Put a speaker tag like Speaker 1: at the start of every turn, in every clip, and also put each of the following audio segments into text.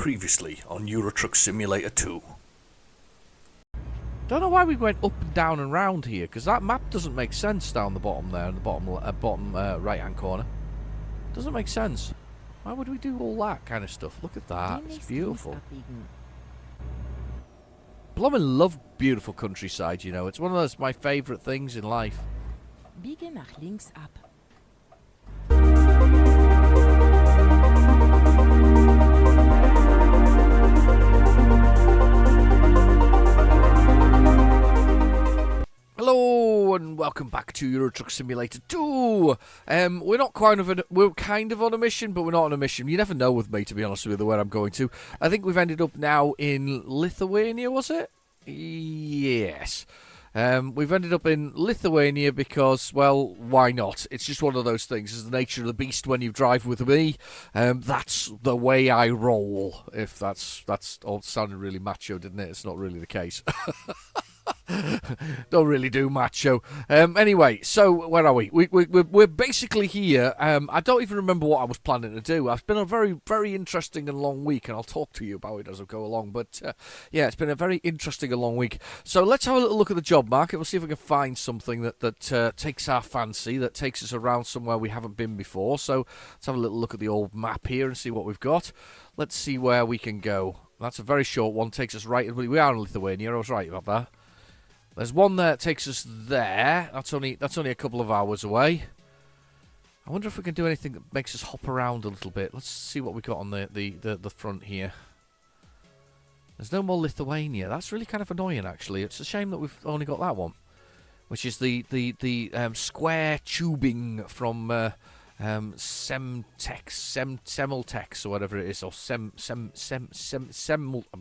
Speaker 1: Previously on Euro Truck Simulator 2.
Speaker 2: Don't know why we went up and down and round here, because that map doesn't make sense down the bottom there, in the bottom right-hand corner. Doesn't make sense. Why would we do all that kind of stuff? Look at that. It's beautiful. Bloomin' love beautiful countryside, you know. It's one of those my favourite things in life.
Speaker 3: Biege nach links ab.
Speaker 2: Hello and welcome back to Euro Truck Simulator 2. We're kind of on a mission, but we're not on a mission. You never know with me, to be honest with you, where I'm going to. I think we've ended up now in Lithuania, was it? Yes. We've ended up in Lithuania because, well, why not? It's just one of those things. It's the nature of the beast when you drive with me. That's the way I roll. If that's all sounded really macho, didn't it? It's not really the case. Don't really do macho. Anyway, so where are we? We're basically here. I don't even remember what I was planning to do. It's been a very, very interesting and long week, and I'll talk to you about it as I go along. But yeah, it's been a very interesting and long week. So let's have a little look at the job market. We'll see if we can find something that takes our fancy, that takes us around somewhere we haven't been before. So let's have a little look at the old map here and see what we've got. Let's see where we can go. That's a very short one. Takes us right. We are in Lithuania. I was right about that. There's one there that takes us there. That's only a couple of hours away. I wonder if we can do anything that makes us hop around a little bit. Let's see what we got on the front here. There's no more Lithuania. That's really kind of annoying, actually. It's a shame that we've only got that one, which is the square tubing from Semmeltex or whatever it is, or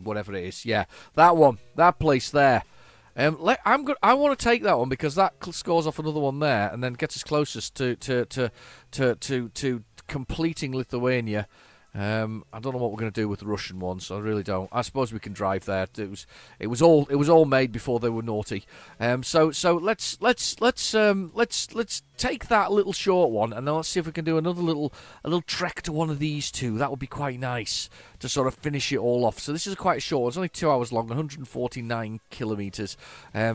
Speaker 2: whatever it is. Yeah, that one, that place there. I want to take that one because that scores off another one there, and then gets us closest to completing Lithuania. I don't know what we're going to do with the Russian ones. I really don't. I suppose we can drive there. It was all made before they were naughty. So let's take that little short one, and then let's see if we can do a little trek to one of these two. That would be quite nice to sort of finish it all off. So this is quite short. It's only 2 hours long, 149 kilometers.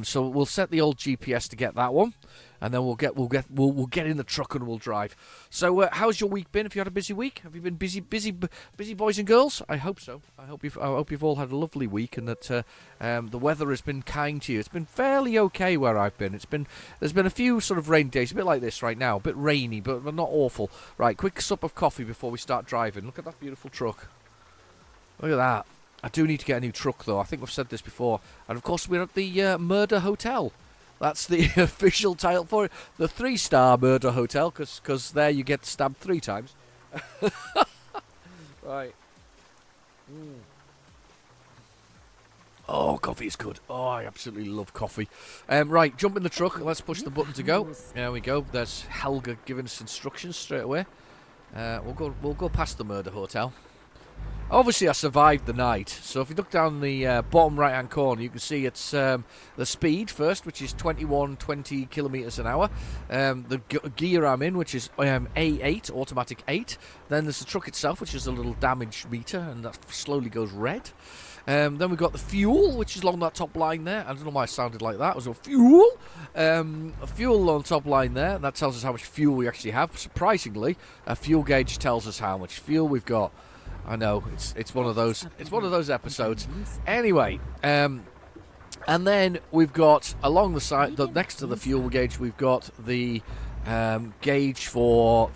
Speaker 2: So we'll set the old GPS to get that one. And then we'll get in the truck and we'll drive. So, how's your week been? Have you had a busy week? Have you been busy boys and girls? I hope so. I hope you've all had a lovely week, and that the weather has been kind to you. It's been fairly okay where I've been. There's been a few sort of rainy days, a bit like this right now, a bit rainy, but not awful. Right, quick sup of coffee before we start driving. Look at that beautiful truck. Look at that. I do need to get a new truck though. I think we've said this before. And of course we're at the Murder Hotel. That's the official title for it. The 3-star Murder Hotel, because there you get stabbed 3 times. Right. Oh, coffee is good. Oh, I absolutely love coffee. Right, jump in the truck. Let's push the button to go. There we go. There's Helga giving us instructions straight away. We'll go past the Murder Hotel. Obviously, I survived the night, so if you look down the bottom right-hand corner, you can see it's the speed first, which is 20 kilometers an hour. The gear I'm in, which is A8, automatic 8. Then there's the truck itself, which is a little damage meter, and that slowly goes red. Then we've got the fuel, which is along that top line there. I don't know why it sounded like that. It was a fuel. A fuel on the top line there. That tells us how much fuel we actually have. Surprisingly, a fuel gauge tells us how much fuel we've got. I know, it's one of those episodes. Anyway, and then we've got along the side, next to the fuel gauge, we've got the gauge for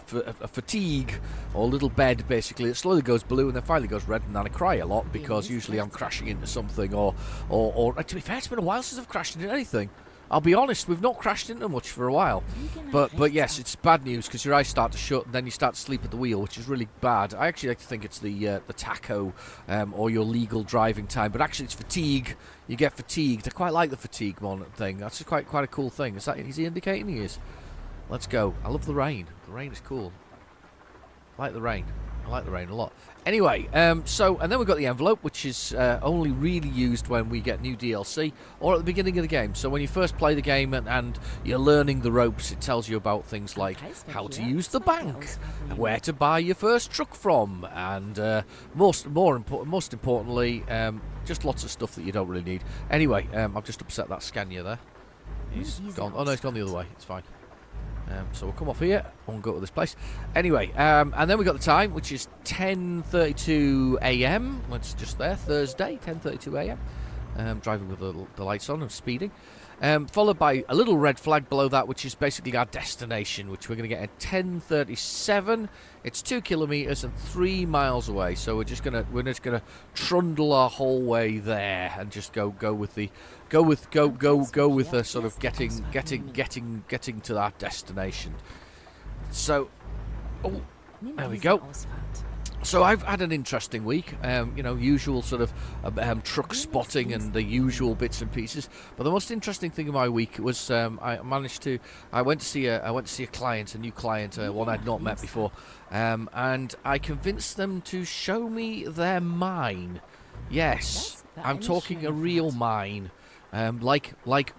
Speaker 2: fatigue, or little bed, basically. It slowly goes blue and then finally goes red, and then I cry a lot because usually I'm crashing into something, or to be fair, it's been a while since I've crashed into anything. I'll be honest, we've not crashed into much for a while. But yes, it's bad news because your eyes start to shut and then you start to sleep at the wheel, which is really bad. I actually like to think it's the tacho or your legal driving time, but actually it's fatigue. You get fatigued. I quite like the fatigue thing. That's quite a cool thing. Is he indicating he is? Let's go. I love the rain. The rain is cool. I like the rain. like the rain a lot. Anyway, so, and then we've got the envelope, which is only really used when we get new DLC or at the beginning of the game. So when you first play the game and you're learning the ropes, it tells you about things like how to use the bank, where to buy your first truck from, and most importantly, just lots of stuff that you don't really need. Anyway, I've just upset that Scania there. He's gone. Oh no, he's gone the other way. It's fine. So we'll come off here and go to this place. Anyway, and then we got the time, which is 10:32 a.m. It's just there, Thursday, 10:32 a.m. Driving with the lights on and speeding. Followed by a little red flag below that, which is basically our destination, which we're going to get at 10:37. It's 2 kilometers and 3 miles away, so we're just gonna trundle our whole way there and just go with the sort of getting to that destination. So, there we go. So I've had an interesting week, usual sort of truck spotting and the usual bits and pieces. But the most interesting thing of my week was I went to see a client, a new client, one I'd not met before, and I convinced them to show me their mine. Yes, I'm talking a real mine. Like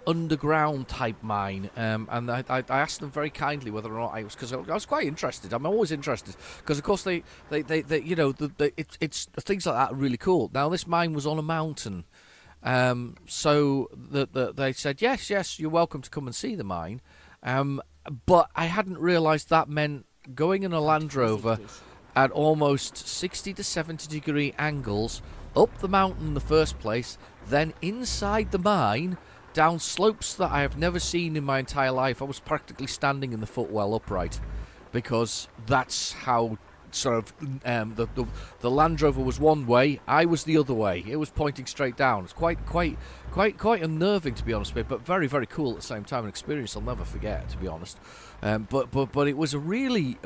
Speaker 2: underground type mine, and I asked them very kindly whether or not because I was quite interested. I'm always interested because of course they it's things like that are really cool. Now this mine was on a mountain, so they said yes you're welcome to come and see the mine, but I hadn't realised that meant going in a Land Rover at almost 60 to 70 degree angles up the mountain in the first place, then inside the mine, down slopes that I have never seen in my entire life. I was practically standing in the footwell upright, because that's how sort of the Land Rover was one way, I was the other way. It was pointing straight down. It's quite unnerving, to be honest with you, but very, very cool at the same time. An experience I'll never forget, to be honest. But it was a really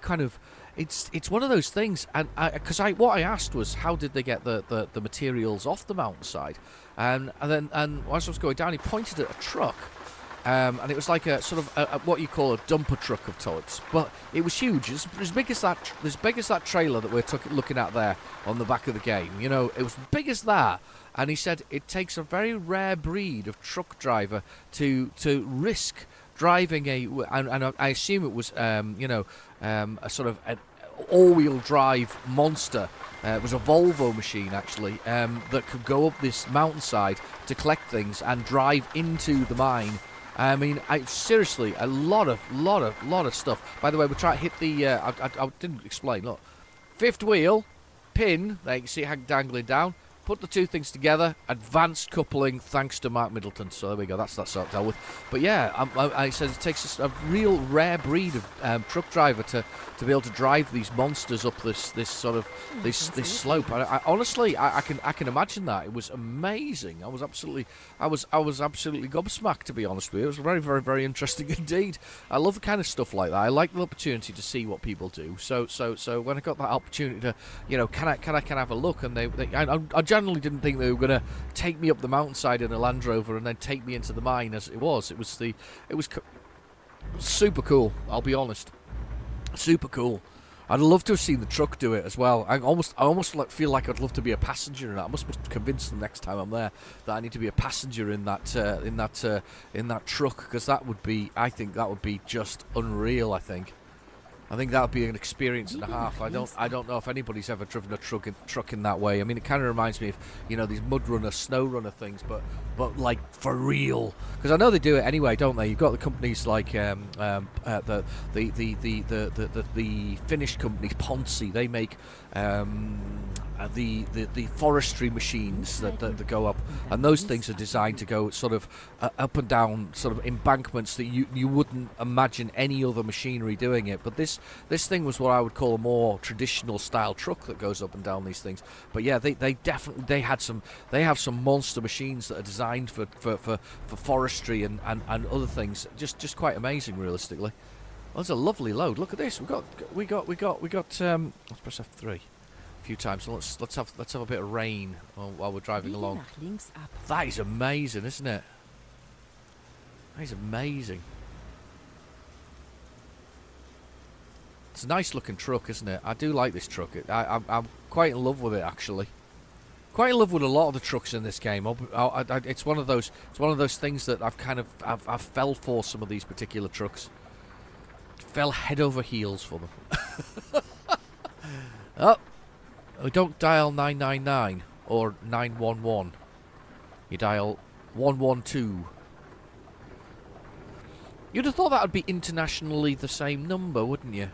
Speaker 2: kind of. It's one of those things, and because what I asked was how did they get the materials off the mountainside, and as I was going down, he pointed at a truck, and it was like a sort of what you call a dumper truck of sorts, but it was huge. It's as big as that trailer that we're looking at there on the back of the game. You know, it was big as that. And he said it takes a very rare breed of truck driver to risk driving and I assume it was a sort of an all-wheel drive monster. It was a Volvo machine actually, that could go up this mountainside to collect things and drive into the mine. I mean, seriously, a lot of stuff. By the way, we'll try to hit the. I didn't explain. Look, fifth wheel, pin. There you can see it dangling down. Put the two things together, advanced coupling, thanks to Mark Middleton. So there we go, that's sort of dealt with. But yeah, I said it takes a real rare breed of truck driver to be able to drive these monsters up this sort of this slope. I honestly, I can imagine that. It was amazing. I was absolutely gobsmacked, to be honest with you. It was very, very, very interesting indeed. I love the kind of stuff like that. I like the opportunity to see what people do. So when I got that opportunity to, can I have a look? And I generally didn't think they were going to take me up the mountainside in a Land Rover and then take me into the mine as it was. It was super cool, I'll be honest. Super cool. I'd love to have seen the truck do it as well. I almost feel like I'd love to be a passenger in that. I must convince them next time I'm there that I need to be a passenger in that truck, because I think that would be just unreal. I think that would be an experience and a half. I don't know if anybody's ever driven a truck in that way. I mean, it kind of reminds me of these mud runner, snow runner things, but like for real. Because I know they do it anyway, don't they? You've got the companies like the Finnish company Ponsse. They make the forestry machines that go up, and those things are designed to go sort of up and down sort of embankments that you wouldn't imagine any other machinery doing it. But this thing was what I would call a more traditional style truck that goes up and down these things. But yeah, they have some monster machines that are designed for forestry and other things. Just quite amazing, realistically. Well, that's a lovely load. Look at this. We got. Let's press F3 a few times. So let's have a bit of rain while we're driving along. That is amazing, isn't it? That is amazing. It's a nice looking truck, isn't it? I do like this truck. I'm quite in love with it, actually. Quite in love with a lot of the trucks in this game. It's one of those. It's one of those things that I've fell for some of these particular trucks. Fell head over heels for them. Oh, we don't dial 999 or 911. You dial 112. You'd have thought that would be internationally the same number, wouldn't you?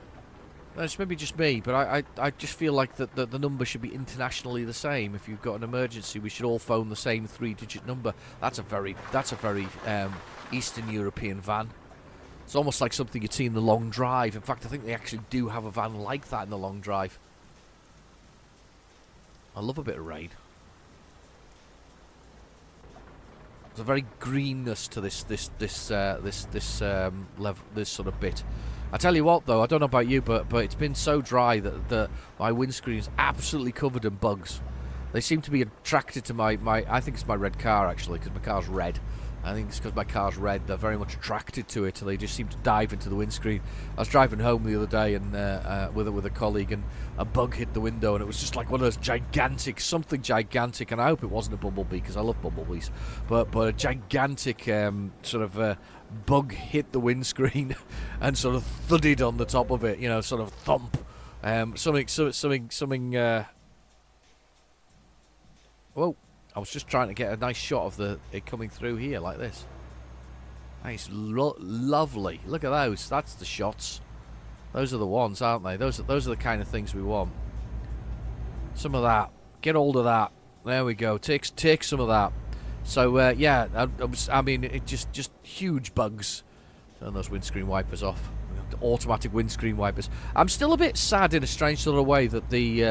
Speaker 2: It's maybe just me, but I just feel like the number should be internationally the same. If you've got an emergency, we should all phone the same 3-digit number. That's a very Eastern European van. It's almost like something you'd see in the Long Drive. In fact, I think they actually do have a van like that in the Long Drive. I love a bit of rain. There's a very greenness to this sort of bit. I tell you what, though, I don't know about you, but it's been so dry that my windscreen is absolutely covered in bugs. They seem to be attracted to my I think it's my red car, actually, because my car's red. I think it's because my car's red. They're very much attracted to it, so they just seem to dive into the windscreen. I was driving home the other day and with a colleague, and a bug hit the window, and it was just like one of those gigantic, something gigantic, and I hope it wasn't a bumblebee, because I love bumblebees, but a gigantic bug hit the windscreen and sort of thudded on the top of it, sort of thump. Whoa. I was just trying to get a nice shot of it coming through here like this. Nice, lovely. Look at those. That's the shots. Those are the ones, aren't they? Those are the kind of things we want. Some of that. Get hold of that. There we go. Take some of that. So yeah, I mean, it just huge bugs. Turn those windscreen wipers off. Automatic windscreen wipers. I'm still a bit sad in a strange sort of way that the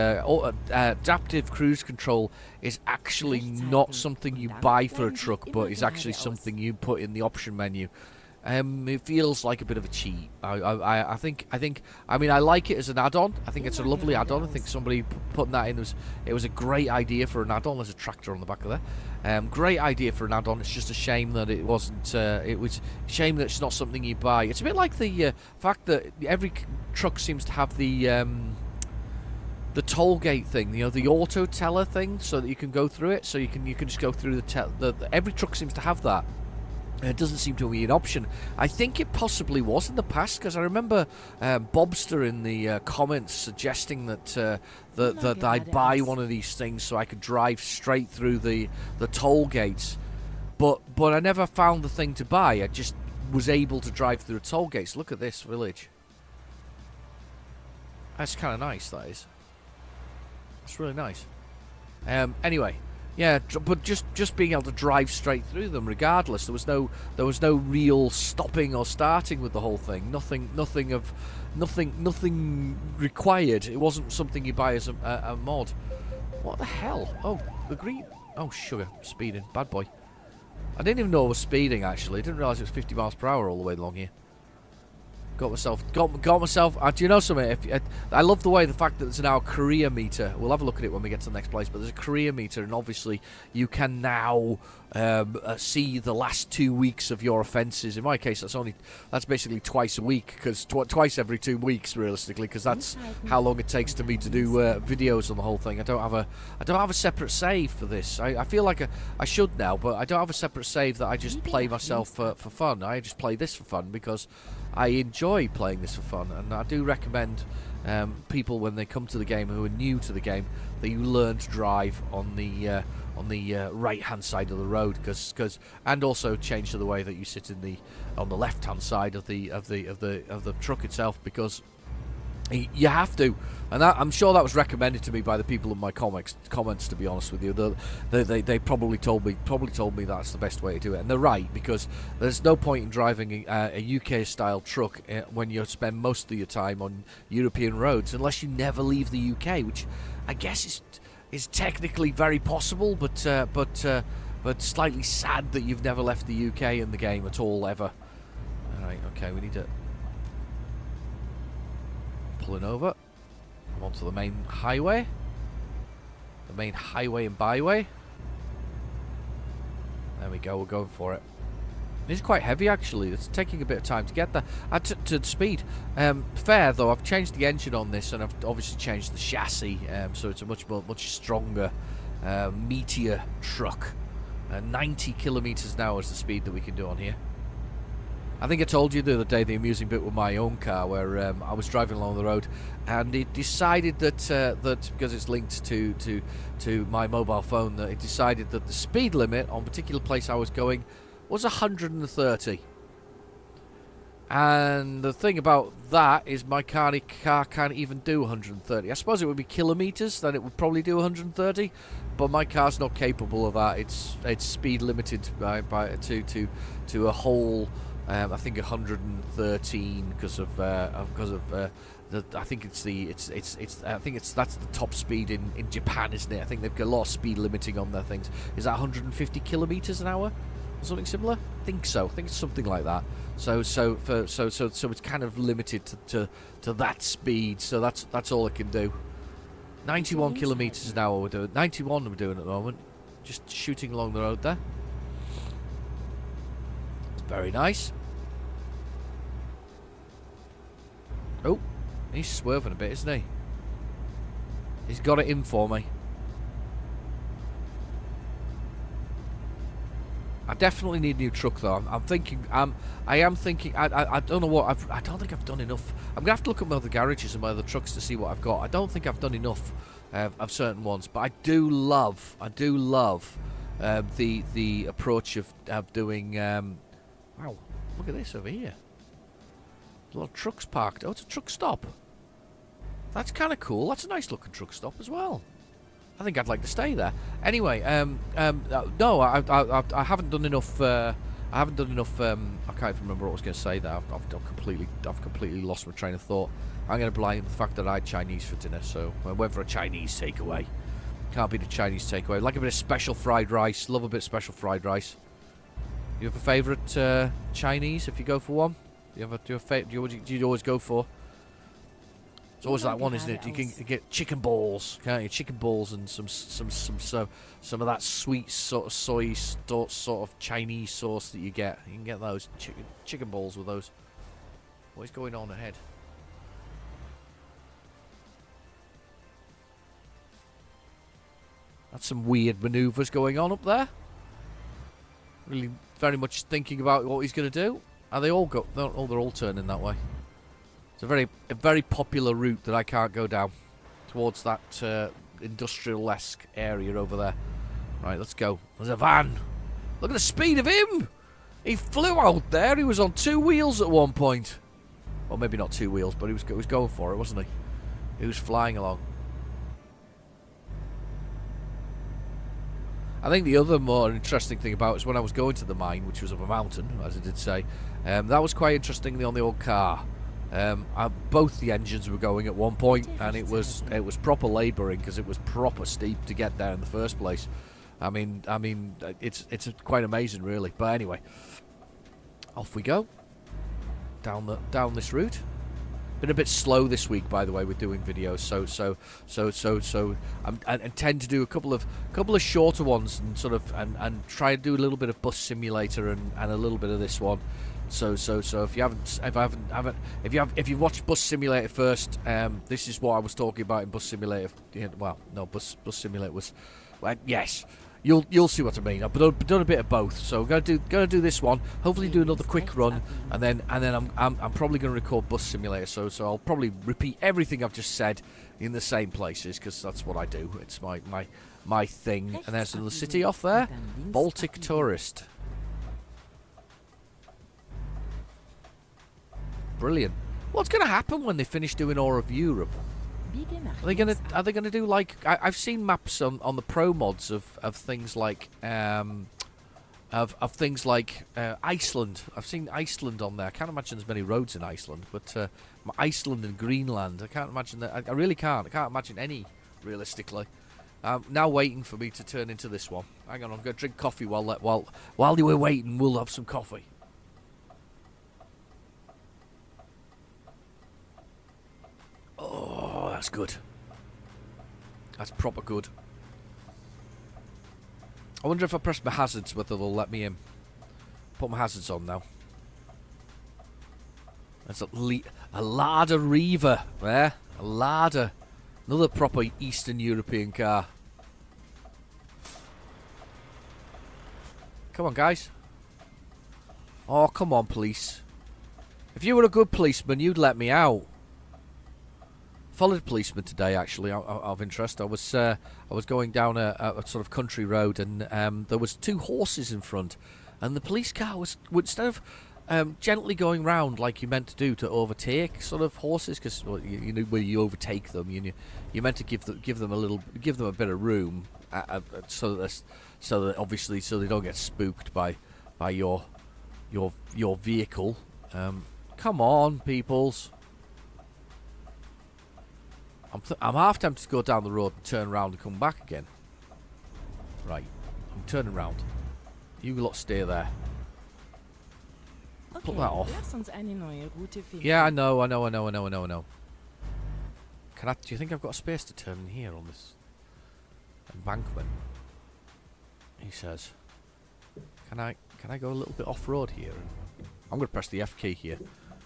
Speaker 2: adaptive cruise control is actually not something you buy for a truck, but is actually something you put in the option menu. It feels like a bit of a cheat. I think. I mean, I like it as an add-on. I think it's a lovely add-on. I think somebody putting that in it was a great idea for an add-on. There's a tractor on the back of there. Great idea for an add-on. It's just a shame that it wasn't. It was a shame that it's not something you buy. It's a bit like the fact that every truck seems to have the toll gate thing, the auto teller thing, so that you can go through it. So you can just go through every truck seems to have that. It doesn't seem to be an option. I think it possibly was in the past, because I remember Bobster in the comments suggesting that I buy one of these things so I could drive straight through the toll gates. But I never found the thing to buy. I just was able to drive through the toll gates. Look at this village. That's kind of nice, that is. That's really nice. Anyway. Yeah, but just being able to drive straight through them, regardless. There was no real stopping or starting with the whole thing. Nothing required. It wasn't something you buy as a mod. What the hell? Oh, the green. Oh, sugar, speeding, bad boy. I didn't even know I was speeding. Actually, I didn't realise it was 50 miles per hour all the way along here. Got myself. Do you know something? I love the fact that there's now a career meter. We'll have a look at it when we get to the next place. But there's a career meter, and obviously you can now see the last 2 weeks of your offences. In my case, that's basically twice a week, because twice every 2 weeks, realistically, because that's how long it takes to me to do videos on the whole thing. I don't have a separate save for this. I feel like I should now, but I don't have a separate save that I just play myself for fun. I just play this for fun because I enjoy playing this for fun, and I do recommend people, when they come to the game who are new to the game, that you learn to drive on the right hand side of the road, and also change to the way that you sit on the left hand side of the truck itself, because you have to. And I'm sure that was recommended to me by the people in my comments. To be honest with you, they probably told me that's the best way to do it, and they're right, because there's no point in driving a UK style truck when you spend most of your time on European roads, unless you never leave the UK, which I guess is technically very possible, but slightly sad that you've never left the UK in the game at all ever. All right, okay, we need to. Pulling over. I'm onto the main highway. The main highway and byway. There we go, we're going for it. It's quite heavy, actually. It's taking a bit of time to get there. To speed. Fair, though. I've changed the engine on this, and I've obviously changed the chassis, so it's a much stronger, meatier truck. 90 kilometers an hour is the speed that we can do on here. I think I told you the other day the amusing bit with my own car, where I was driving along the road, and it decided that that because it's linked to my mobile phone, that it decided that the speed limit on a particular place I was going was 130. And the thing about that is my car can't even do 130. I suppose it would be kilometers, then it would probably do 130, but my car's not capable of that. It's speed limited to a whole, I think 113 because of I think it's that's the top speed in Japan, isn't it? I think they've got a lot of speed limiting on their things. Is that 150 kilometers an hour? Something similar? I think so. I think it's something like that. So it's kind of limited to that speed. So that's all it can do. 91 kilometers an hour we're doing. 91 we're doing at the moment. Just shooting along the road there. Very nice. Oh, he's swerving a bit, isn't he? He's got it in for me. I definitely need a new truck, though. I am thinking. I don't know what. I don't think I've done enough. I'm gonna have to look at my other garages and my other trucks to see what I've got. I don't think I've done enough of certain ones, but I do love the approach of doing. Wow, look at this over here. A lot of trucks parked. Oh, it's a truck stop. That's kind of cool. That's a nice looking truck stop as well. I think I'd like to stay there. Anyway, no, I haven't done enough. I haven't done enough. I can't even remember what I was going to say there. I've completely lost my train of thought. I'm going to blame the fact that I had Chinese for dinner, so I went for a Chinese takeaway. Can't beat a Chinese takeaway. Like a bit of special fried rice. Love a bit of special fried rice. You have a favourite Chinese if you go for one? Do you always go for? It's always that one, isn't it? You can get chicken balls, can't you? Chicken balls and some of that sweet sort of soy sort of Chinese sauce that you get. You can get those chicken balls with those. What is going on ahead? That's some weird manoeuvres going on up there. Really, very much thinking about what he's going to do. Are they all go? They're all turning that way. It's a very popular route that I can't go down towards that industrial-esque area over there. Right, let's go. There's a van. Look at the speed of him. He flew out there. He was on 2 wheels at one point. Well, maybe not 2 wheels, but he was going for it, wasn't he? He was flying along. I think the other more interesting thing about it is when I was going to the mine, which was up a mountain, as I did say, that was quite interesting on the old car. Both the engines were going at one point, and it was proper labouring because it was proper steep to get there in the first place. I mean, it's quite amazing, really. But anyway, off we go down this route. Been a bit slow this week, by the way, with doing videos. So I intend to do a couple of shorter ones and and try and do a little bit of Bus Simulator and a little bit of this one. So if you've watched Bus Simulator first, this is what I was talking about in Bus Simulator. Well, no, Bus Simulator was, well, yes. You'll see what I mean. I've done a bit of both, so I'm gonna do this one. Hopefully, do another quick run, and then I'm probably gonna record Bus Simulator. So I'll probably repeat everything I've just said in the same places because that's what I do. It's my thing. And there's another city off there, Baltic Tourist. Brilliant. What's gonna happen when they finish doing all of Europe? Are they gonna do like I've seen maps on the pro mods of things like of things like Iceland. I've seen Iceland on there. I can't imagine there's many roads in Iceland, but Iceland and Greenland, I can't imagine that. I really can't. I can't imagine any realistically. Now waiting for me to turn into this one. Hang on, I'm gonna drink coffee while you were waiting. We'll have some coffee. Oh, that's good. That's proper good. I wonder if I press my hazards whether they'll let me in. Put my hazards on now. That's a Lada Reaver there. A Lada. Another proper Eastern European car. Come on, guys. Oh, come on, police. If you were a good policeman, you'd let me out. Followed a policeman today, actually, of interest. I was going down a sort of country road, and there was 2 horses in front, and the police car would instead of gently going round like you meant to do to overtake sort of horses, because you know when you overtake them, you're meant to give them a bit of room, so that obviously so they don't get spooked by your vehicle. Come on, peoples. I'm half tempted to go down the road and turn around and come back again. Right, I'm turning around. You lot stay there.
Speaker 3: Okay,
Speaker 2: Pull that off.
Speaker 3: lass uns eine neue Route finden.
Speaker 2: Yeah, I know. Do you think I've got space to turn in here on this embankment? He says. Can I go a little bit off road here? I'm gonna press the F key here.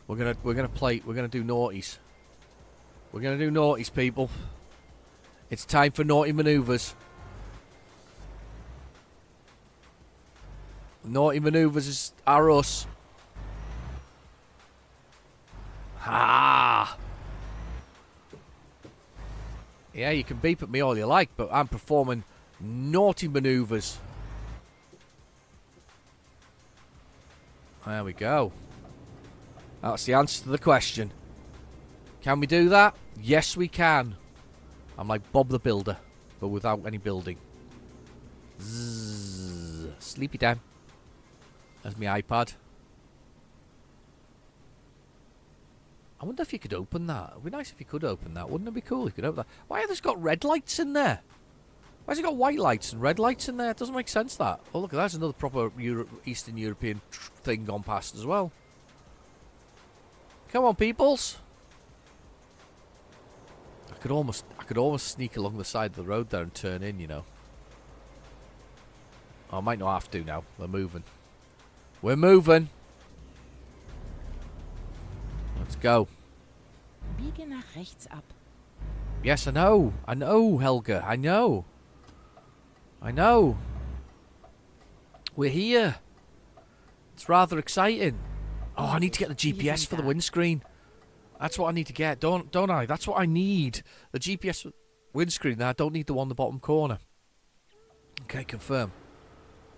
Speaker 2: We're gonna do naughties. We're gonna do naughties, people. It's time for naughty manoeuvres. Naughty manoeuvres are us. Ha! Yeah, you can beep at me all you like, but I'm performing naughty manoeuvres. There we go. That's the answer to the question. Can we do that? Yes, we can. I'm like Bob the Builder, but without any building. Zzz. Sleepy time. There's my iPad. I wonder if you could open that. It would be nice if you could open that. Wouldn't it be cool if you could open that? Why have they got red lights in there? Why has it got white lights and red lights in there? It doesn't make sense, that. Oh, look, that's another proper Eastern European thing gone past as well. Come on, peoples. I could almost sneak along the side of the road there and turn in, you know. Oh, I might not have to now. We're moving. We're moving. Let's go.
Speaker 3: Biege nach rechts ab.
Speaker 2: Yes, I know. I know, Helga. I know. We're here. It's rather exciting. Oh, I need to get the GPS for the windscreen. That's what I need to get, don't I? That's what I need. The GPS windscreen. I don't need the one in the bottom corner. Okay, confirm.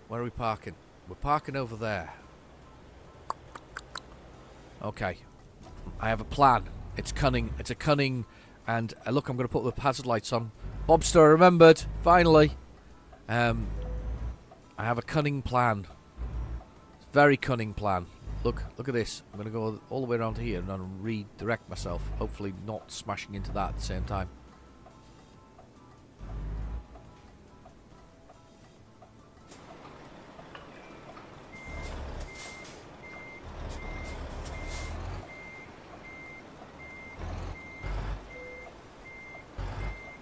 Speaker 2: Where are we parking? We're parking over there. Okay. I have a plan. It's cunning. It's a cunning. And look, I'm going to put the hazard lights on. Bobster remembered. Finally. I have a cunning plan. Very cunning plan. Look at this. I'm going to go all the way around here and then redirect myself. Hopefully not smashing into that at the same time.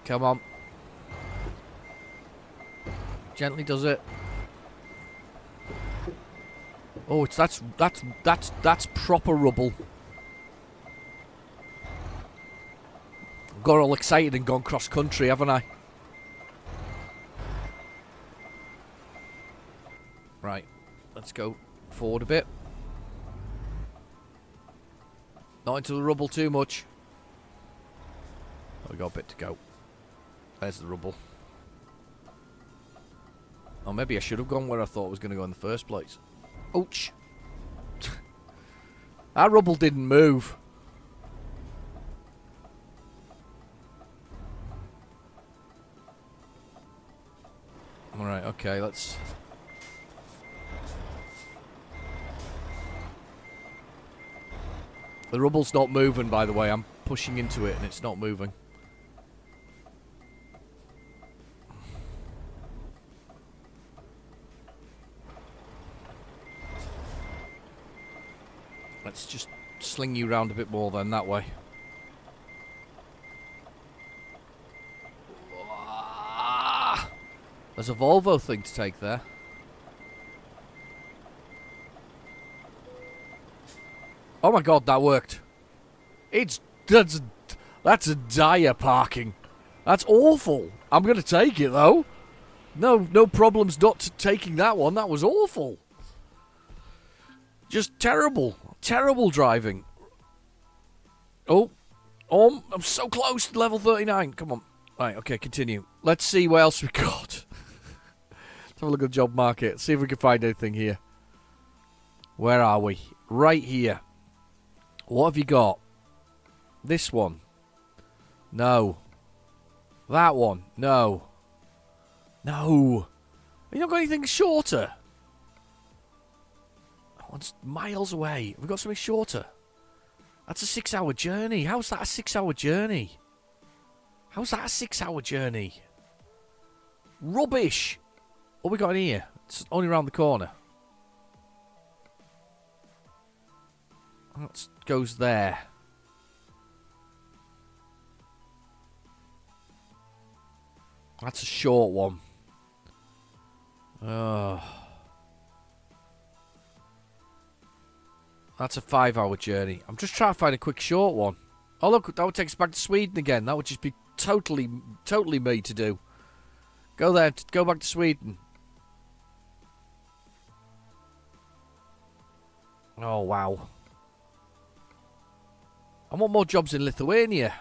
Speaker 2: Come on. Gently does it. Oh, that's proper rubble. Got all excited and gone cross country, haven't I? Right, let's go forward a bit. Not into the rubble too much. We got a bit to go. There's the rubble. Or maybe I should have gone where I thought I was going to go in the first place. Ouch. That rubble didn't move. Alright, okay, let's... The rubble's not moving, by the way. I'm pushing into it and it's not moving. Let's just sling you round a bit more then that way. There's a Volvo thing to take there. Oh my god, that worked. That's a dire parking. That's awful. I'm going to take it, though. No problems not taking that one. That was awful. Just terrible. Terrible driving. Oh, I'm so close to level 39. Come on. Right, okay, continue. Let's see what else we got. Let's have a look at the job market. See if we can find anything here. Where are we? Right here. What have you got? This one. No. That one. No. No. Have you not got anything shorter? That one's miles away. We've got something shorter. That's a 6-hour journey. How's that a 6-hour journey? How's that a 6-hour journey? Rubbish. What we got in here? It's only around the corner. That goes there. That's a short one. Oh. That's a 5-hour journey. I'm just trying to find a quick short one. Oh look, that would take us back to Sweden again. That would just be totally me to do. Go there, go back to Sweden. Oh wow. I want more jobs in Lithuania.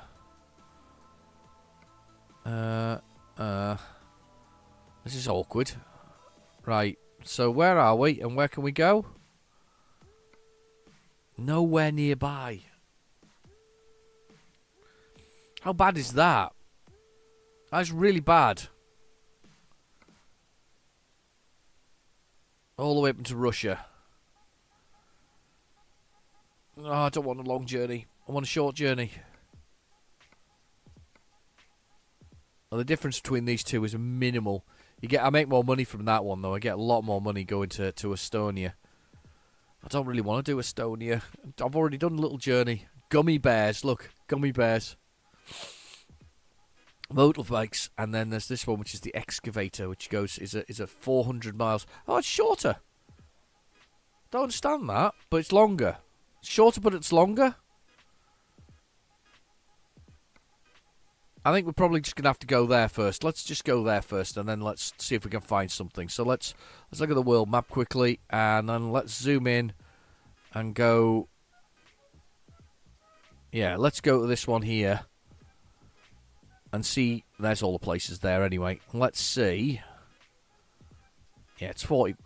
Speaker 2: This is awkward. Right, so where are we and where can we go? Nowhere nearby. How bad is that? That's really bad. All the way up into Russia. Oh, I don't want a long journey. I want a short journey. Well, the difference between these two is minimal. I make more money from that one though. I get a lot more money going to Estonia. I don't really want to do Estonia. I've already done a little journey. Gummy bears, look, gummy bears. Motorbikes, and then there's this one which is the excavator, which is a 400 miles. Oh, it's shorter. Don't understand that, but it's longer. It's shorter, but it's longer. I think we're probably just going to have to go there first. Let's just go there first, and then let's see if we can find something. So let's look at the world map quickly, and then let's zoom in and go... Yeah, let's go to this one here and see... There's all the places there anyway. Let's see... Yeah,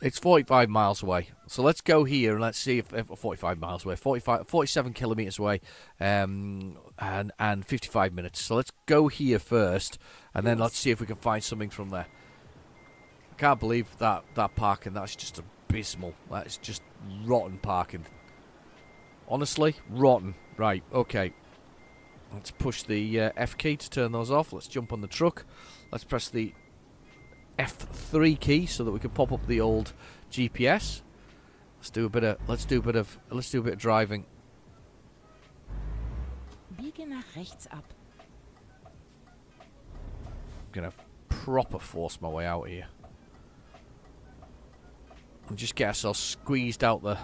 Speaker 2: it's 45 miles away. So let's go here and let's see if 45 miles away, 47 kilometers away, and 55 minutes. So let's go here first, and then let's see if we can find something from there. I can't believe that parking. That's just abysmal. That is just rotten parking. Honestly, rotten. Right. Okay. Let's push the F key to turn those off. Let's jump on the truck. Let's press the F3 key so that we can pop up the old GPS. Let's do a bit of driving.
Speaker 3: Biege nach rechts ab.
Speaker 2: I'm gonna proper force my way out here and just get ourselves squeezed out the...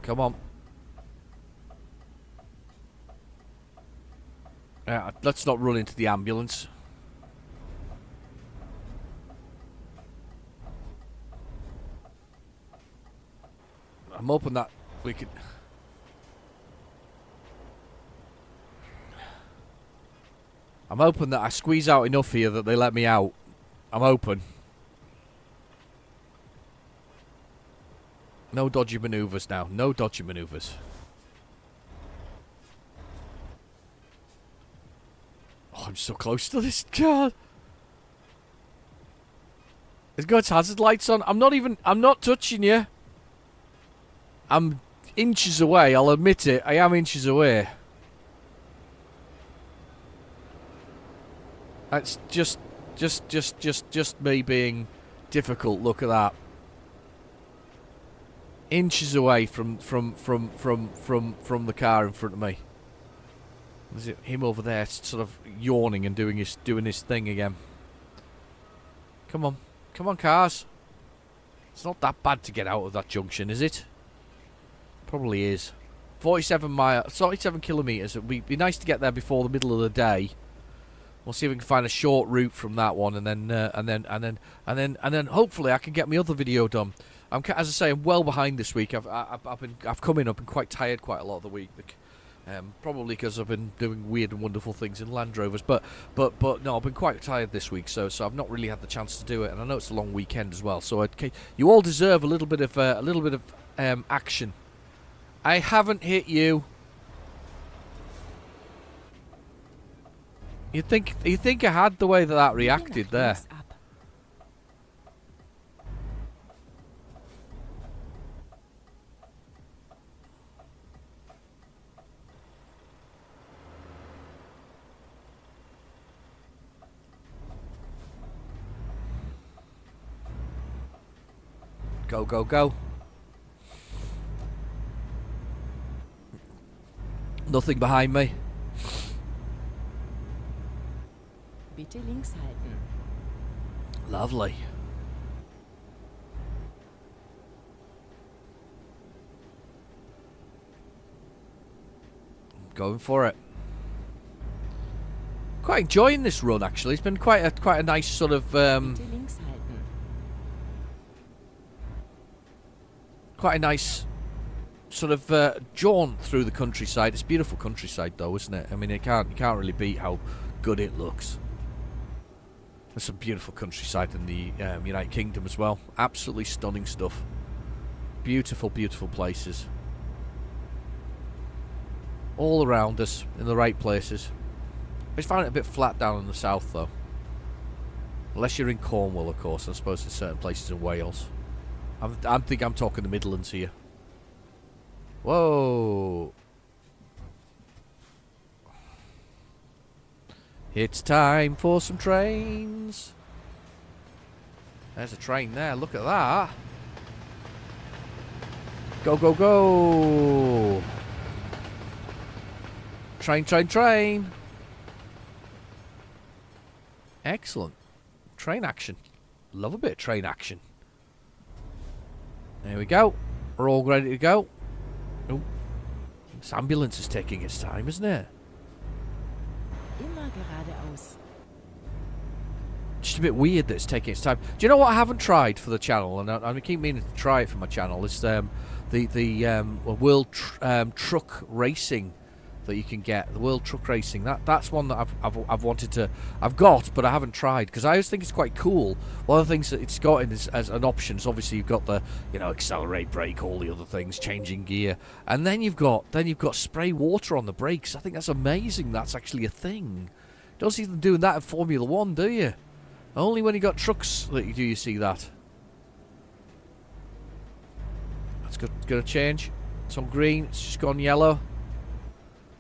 Speaker 2: Come on. Let's not run into the ambulance. I'm hoping that we could... I'm hoping that I squeeze out enough here that they let me out. I'm hoping. No dodgy manoeuvres now. No dodgy manoeuvres. Oh, I'm so close to this car. It's got its hazard lights on. I'm not touching you. I'm inches away, I'll admit it. I am inches away. That's just me being difficult. Look at that. Inches away from the car in front of me. Is it him over there sort of yawning and doing his thing again? Come on. Come on, cars. It's not that bad to get out of that junction, is it? Probably is. 47 kilometres. It'd be nice to get there before the middle of the day. We'll see if we can find a short route from that one, and then hopefully I can get my other video done. As I say, I'm well behind this week. I've come in. I've been quite tired quite a lot of the week. Probably because I've been doing weird and wonderful things in Land Rovers, but no, I've been quite tired this week, so I've not really had the chance to do it, and I know it's a long weekend as well. So you all deserve a little bit of action. I haven't hit you. You think I had the way that reacted there? Go, go, go. Nothing behind me.
Speaker 3: Bitte links halten.
Speaker 2: Lovely. Going for it. Quite enjoying this run, actually. It's been quite a nice sort of
Speaker 3: Bitte links halten.
Speaker 2: quite a nice sort of jaunt through the countryside. It's beautiful countryside, though, isn't it? I mean, you can't really beat how good it looks. There's some beautiful countryside in the United Kingdom as well. Absolutely stunning stuff. Beautiful, beautiful places. All around us, in the right places. I just find it a bit flat down in the south, though. Unless you're in Cornwall, of course. I suppose in certain places in Wales. I think I'm talking the Midlands here. Whoa. It's time for some trains. There's a train there. Look at that. Go, go, go. Train, train, train. Excellent. Train action. Love a bit of train action. There we go. We're all ready to go. Oh, this ambulance is taking its time, isn't it?
Speaker 3: Immer geradeaus.
Speaker 2: Just a bit weird that it's taking its time. Do you know what I haven't tried for the channel, and I keep meaning to try it for my channel? Is the World Truck Racing that you can get. The World Truck Racing. That's one that I've wanted to. I've got, but I haven't tried because I always think it's quite cool. One of the things that it's got in as an option is obviously you've got the accelerate, brake, all the other things, changing gear, and then you've got spray water on the brakes. I think that's amazing. That's actually a thing. Don't see them doing that in Formula One, do you? Only when you got trucks do you see that. That's gonna change. It's on green. It's just gone yellow.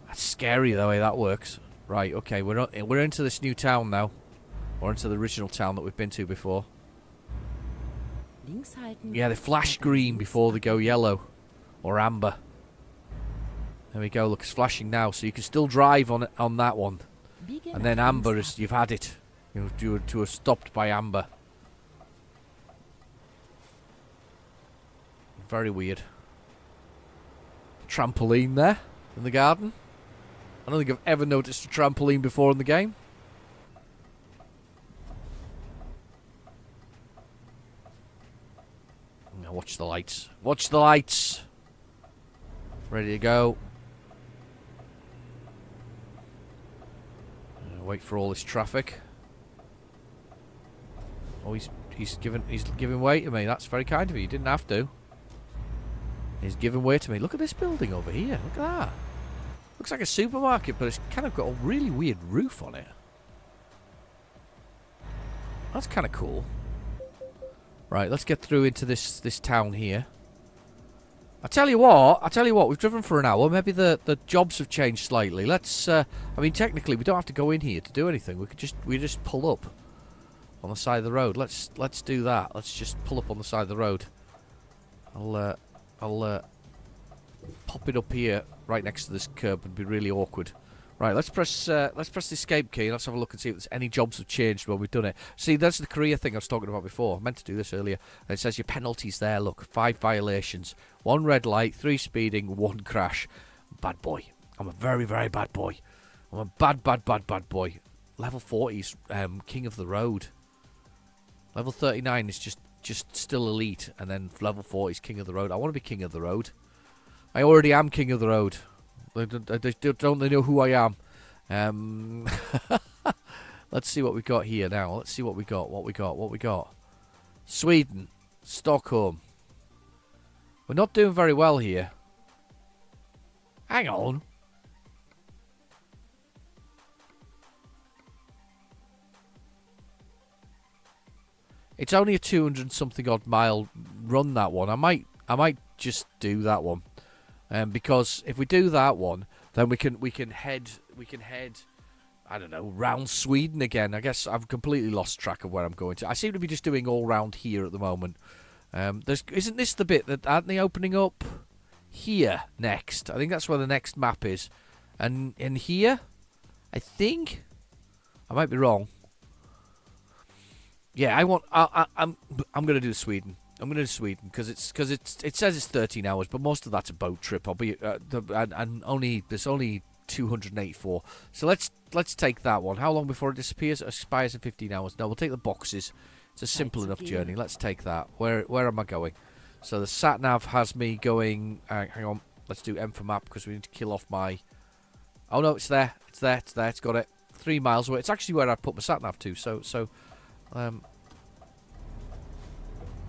Speaker 2: That's scary the way that works. Right, okay, we're into this new town now. Or into the original town that we've been to before.
Speaker 3: Links halten.
Speaker 2: Yeah, they flash green before they go yellow. Or amber. There we go, look, it's flashing now. So you can still drive on that one. And then amber is, you've had it. You were stopped by amber. Very weird. Trampoline there in the garden. I don't think I've ever noticed a trampoline before in the game. Now watch the lights. Watch the lights. Ready to go. Wait for all this traffic. Oh, he's giving way to me. That's very kind of you. You didn't have to. He's giving way to me. Look at this building over here. Look at that. Looks like a supermarket, but it's kind of got a really weird roof on it. That's kind of cool. Right, let's get through into this town here. I tell you what, we've driven for an hour. Maybe the jobs have changed slightly. Let's I mean, technically we don't have to go in here to do anything. We just pull up on the side of the road. Let's do that. Let's just pull up on the side of the road. I'll pop it up here right next to this curb. Would be really awkward. Right, let's press the escape key and let's have a look and see if there's any jobs have changed when we've done it. See, that's the career thing I was talking about before. I meant to do this earlier. And it says your penalties there, look. 5 violations. 1 red light, 3 speeding, 1 crash. Bad boy. I'm a very, very bad boy. I'm a bad boy. Level 40's king of the road. Level 39 is just still elite. And then level 40 is king of the road. I want to be king of the road. I already am king of the road. Don't they know who I am? Let's see what we got here now. Let's see what we got. Sweden. Stockholm. We're not doing very well here. Hang on. It's only a 200-something odd mile run, that one. I might just do that one. Because if we do that one, then we can head I don't know, round Sweden again. I guess I've completely lost track of where I'm going to. I seem to be just doing all round here at the moment. Isn't this the bit that aren't they opening up here next? I think that's where the next map is. And in here, I think I might be wrong. Yeah, I'm going to do Sweden. I'm going to do Sweden because it says it's 13 hours, but most of that's a boat trip. I'll be there's only 284. So let's take that one. How long before it disappears? It expires in 15 hours. No, we'll take the boxes. It's a simple enough journey. Let's take that. Where am I going? So the sat nav has me going. Hang on. Let's do M for map because we need to kill off my. Oh no, it's there. It's there. It's there. It's got it. 3 miles away. It's actually where I put my sat nav to. So.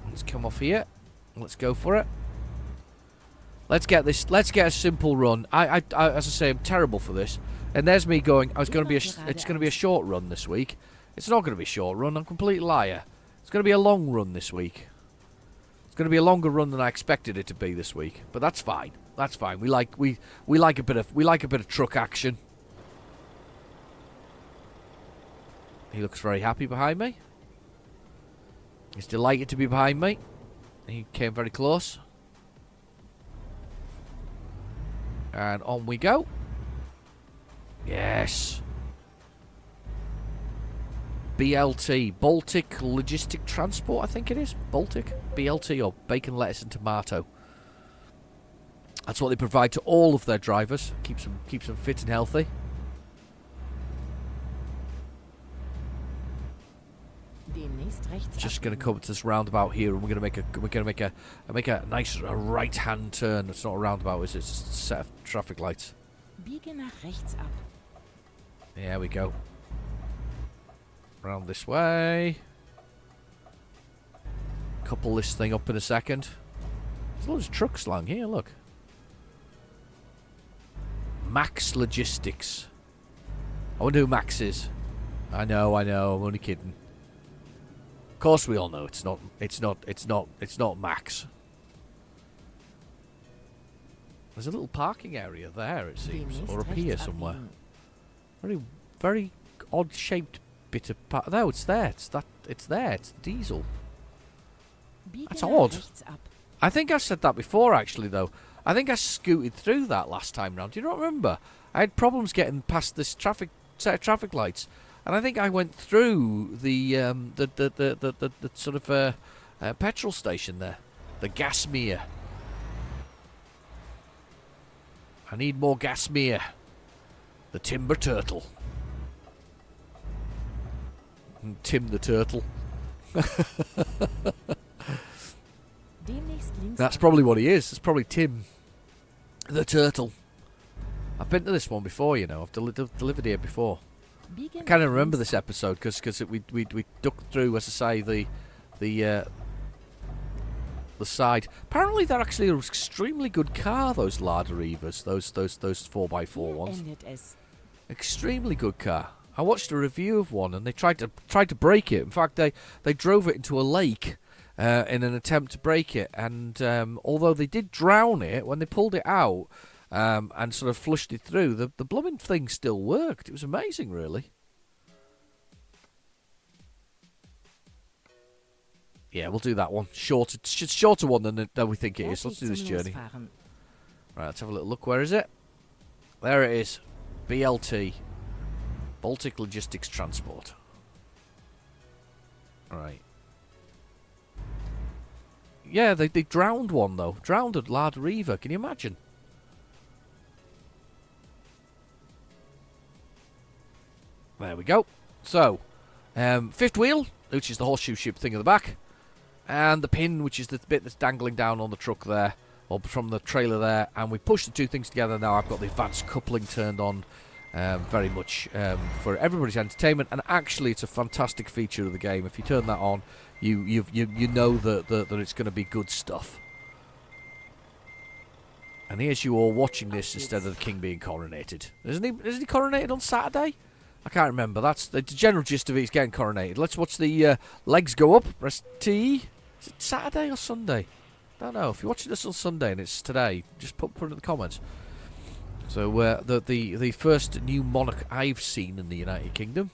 Speaker 2: Let's come off here. Let's go for it. Let's get this. Let's get a simple run. I as I say, I'm terrible for this. And there's me going. It's going to be a short run this week. It's not going to be a short run. I'm a complete liar. It's going to be a long run this week. It's going to be a longer run than I expected it to be this week. But that's fine. That's fine. We like a bit of truck action. He looks very happy behind me. He's delighted to be behind me. He came very close. And on we go. Yes. BLT. Baltic Logistic Transport, I think it is. Baltic. BLT, or bacon, lettuce and tomato. That's what they provide to all of their drivers. Keeps them fit and healthy. Just going to come to this roundabout here, and we're going to make a nice right-hand turn. It's not a roundabout, it's a set of traffic lights.
Speaker 3: Biege nach rechts ab.
Speaker 2: There we go. Round this way. Couple this thing up in a second. There's loads of truck slang here. Look. Max Logistics. I wonder who Max is. I know. I'm only kidding. Of course, we all know it's not Max. There's a little parking area there, it seems, or up here somewhere. Very, very odd-shaped bit of park. No, it's there. It's there. It's the diesel. That's odd. I think I've said that before, actually, though. I think I scooted through that last time round. Do you not remember? I had problems getting past this set of traffic lights. And I think I went through the sort of petrol station there, the Gasmere. I need more Gasmere. The Timber Turtle. Tim the Turtle. That's probably what he is. It's probably Tim the Turtle. I've been to this one before, you know. I've delivered here before. I kind of remember this episode because we ducked through, as I say, the side. Apparently, they're actually an extremely good car. Those Lada Evas, those 4x4 ones. Extremely good car. I watched a review of one, and they tried to break it. In fact, they drove it into a lake in an attempt to break it, and although they did drown it when they pulled it out. And sort of flushed it through. The blooming thing still worked. It was amazing, really. Yeah, we'll do that one. Shorter one than we think it is. Let's do this journey. Right, let's have a little look. Where is it? There it is. BLT. Baltic Logistics Transport. Right. Yeah, they drowned one, though. Drowned at Lard Riva. Can you imagine? There we go. So, fifth wheel, which is the horseshoe ship thing at the back. And the pin, which is the bit that's dangling down on the truck there. Or from the trailer there. And we push the two things together. Now I've got the advanced coupling turned on. Very much for everybody's entertainment, and actually it's a fantastic feature of the game. If you turn that on, you know that it's going to be good stuff. And here's you all watching this instead of the king being coronated. Isn't he coronated on Saturday? I can't remember. That's the general gist of it. He's getting coronated. Let's watch the legs go up. Press T. Is it Saturday or Sunday? I don't know. If you're watching this on Sunday and it's today, just put it in the comments. So the first new monarch I've seen in the United Kingdom.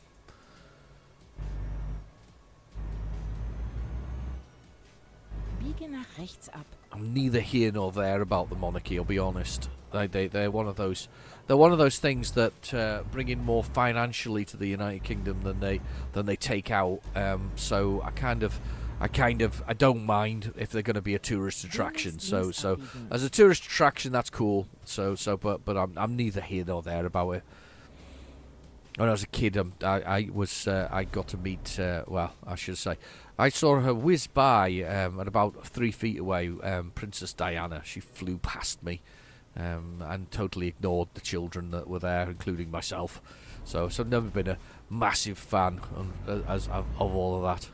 Speaker 3: Biege nach rechts ab.
Speaker 2: I'm neither here nor there about the monarchy. I'll be honest. They're one of those. They're one of those things that bring in more financially to the United Kingdom than they take out. So I don't mind if they're going to be a tourist attraction. So as a tourist attraction, that's cool. But I'm neither here nor there about it. When I was a kid, I got to meet. Well, I should say, I saw her whiz by at about 3 feet away. Princess Diana. She flew past me, and totally ignored the children that were there, including myself. So I've never been a massive fan of all of that.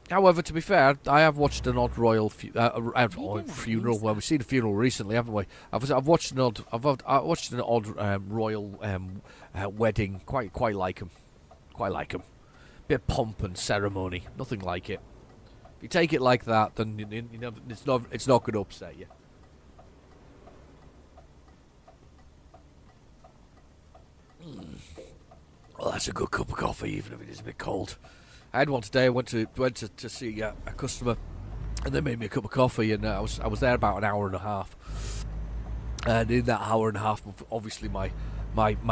Speaker 2: However, to be fair, I have watched an odd royal funeral. Well, we've seen a funeral recently, haven't we? I've watched an odd royal wedding. Quite like them. Quite like them. Bit of pomp and ceremony. Nothing like it. If you take it like that, then you know it's not going to upset you. Well, that's a good cup of coffee, even if it is a bit cold. I had one today. I went to see a customer, and they made me a cup of coffee, and I was there about an hour and a half. And in that hour and a half, obviously my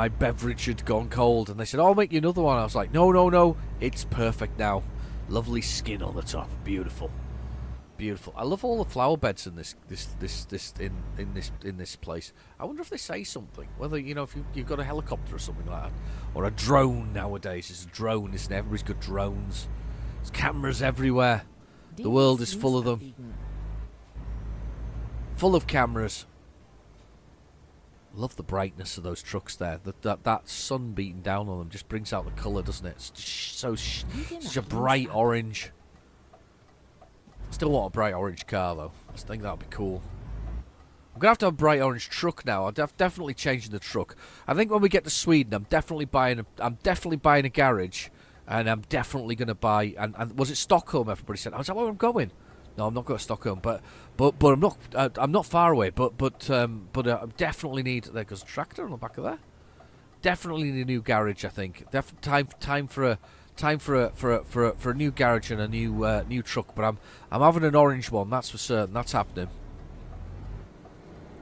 Speaker 2: beverage had gone cold, and they said, "Oh, I'll make you another one." I was like, "No, it's perfect now. Lovely skin on the top, beautiful." Beautiful. I love all the flower beds in this place. I wonder if they say something. Whether if you've got a helicopter or something like that, or a drone nowadays. It's a drone, isn't it? Everybody's got drones. There's cameras everywhere. The world is full of them. Full of cameras. Love the brightness of those trucks there. That sun beating down on them just brings out the colour, doesn't it? It's such a bright orange. Still want a bright orange car though. I think that'd be cool. I'm gonna have to have a bright orange truck now. I'm definitely changing the truck. I think when we get to Sweden, I'm definitely buying a garage, and I'm definitely gonna buy. And was it Stockholm? Everybody said. I was like, where I'm going. No, I'm not going to Stockholm, but I'm not far away. But I definitely need. There goes a tractor on the back of there. Definitely need a new garage. I think. Time for a new garage and a new truck. But I'm having an orange one. That's for certain. That's happening.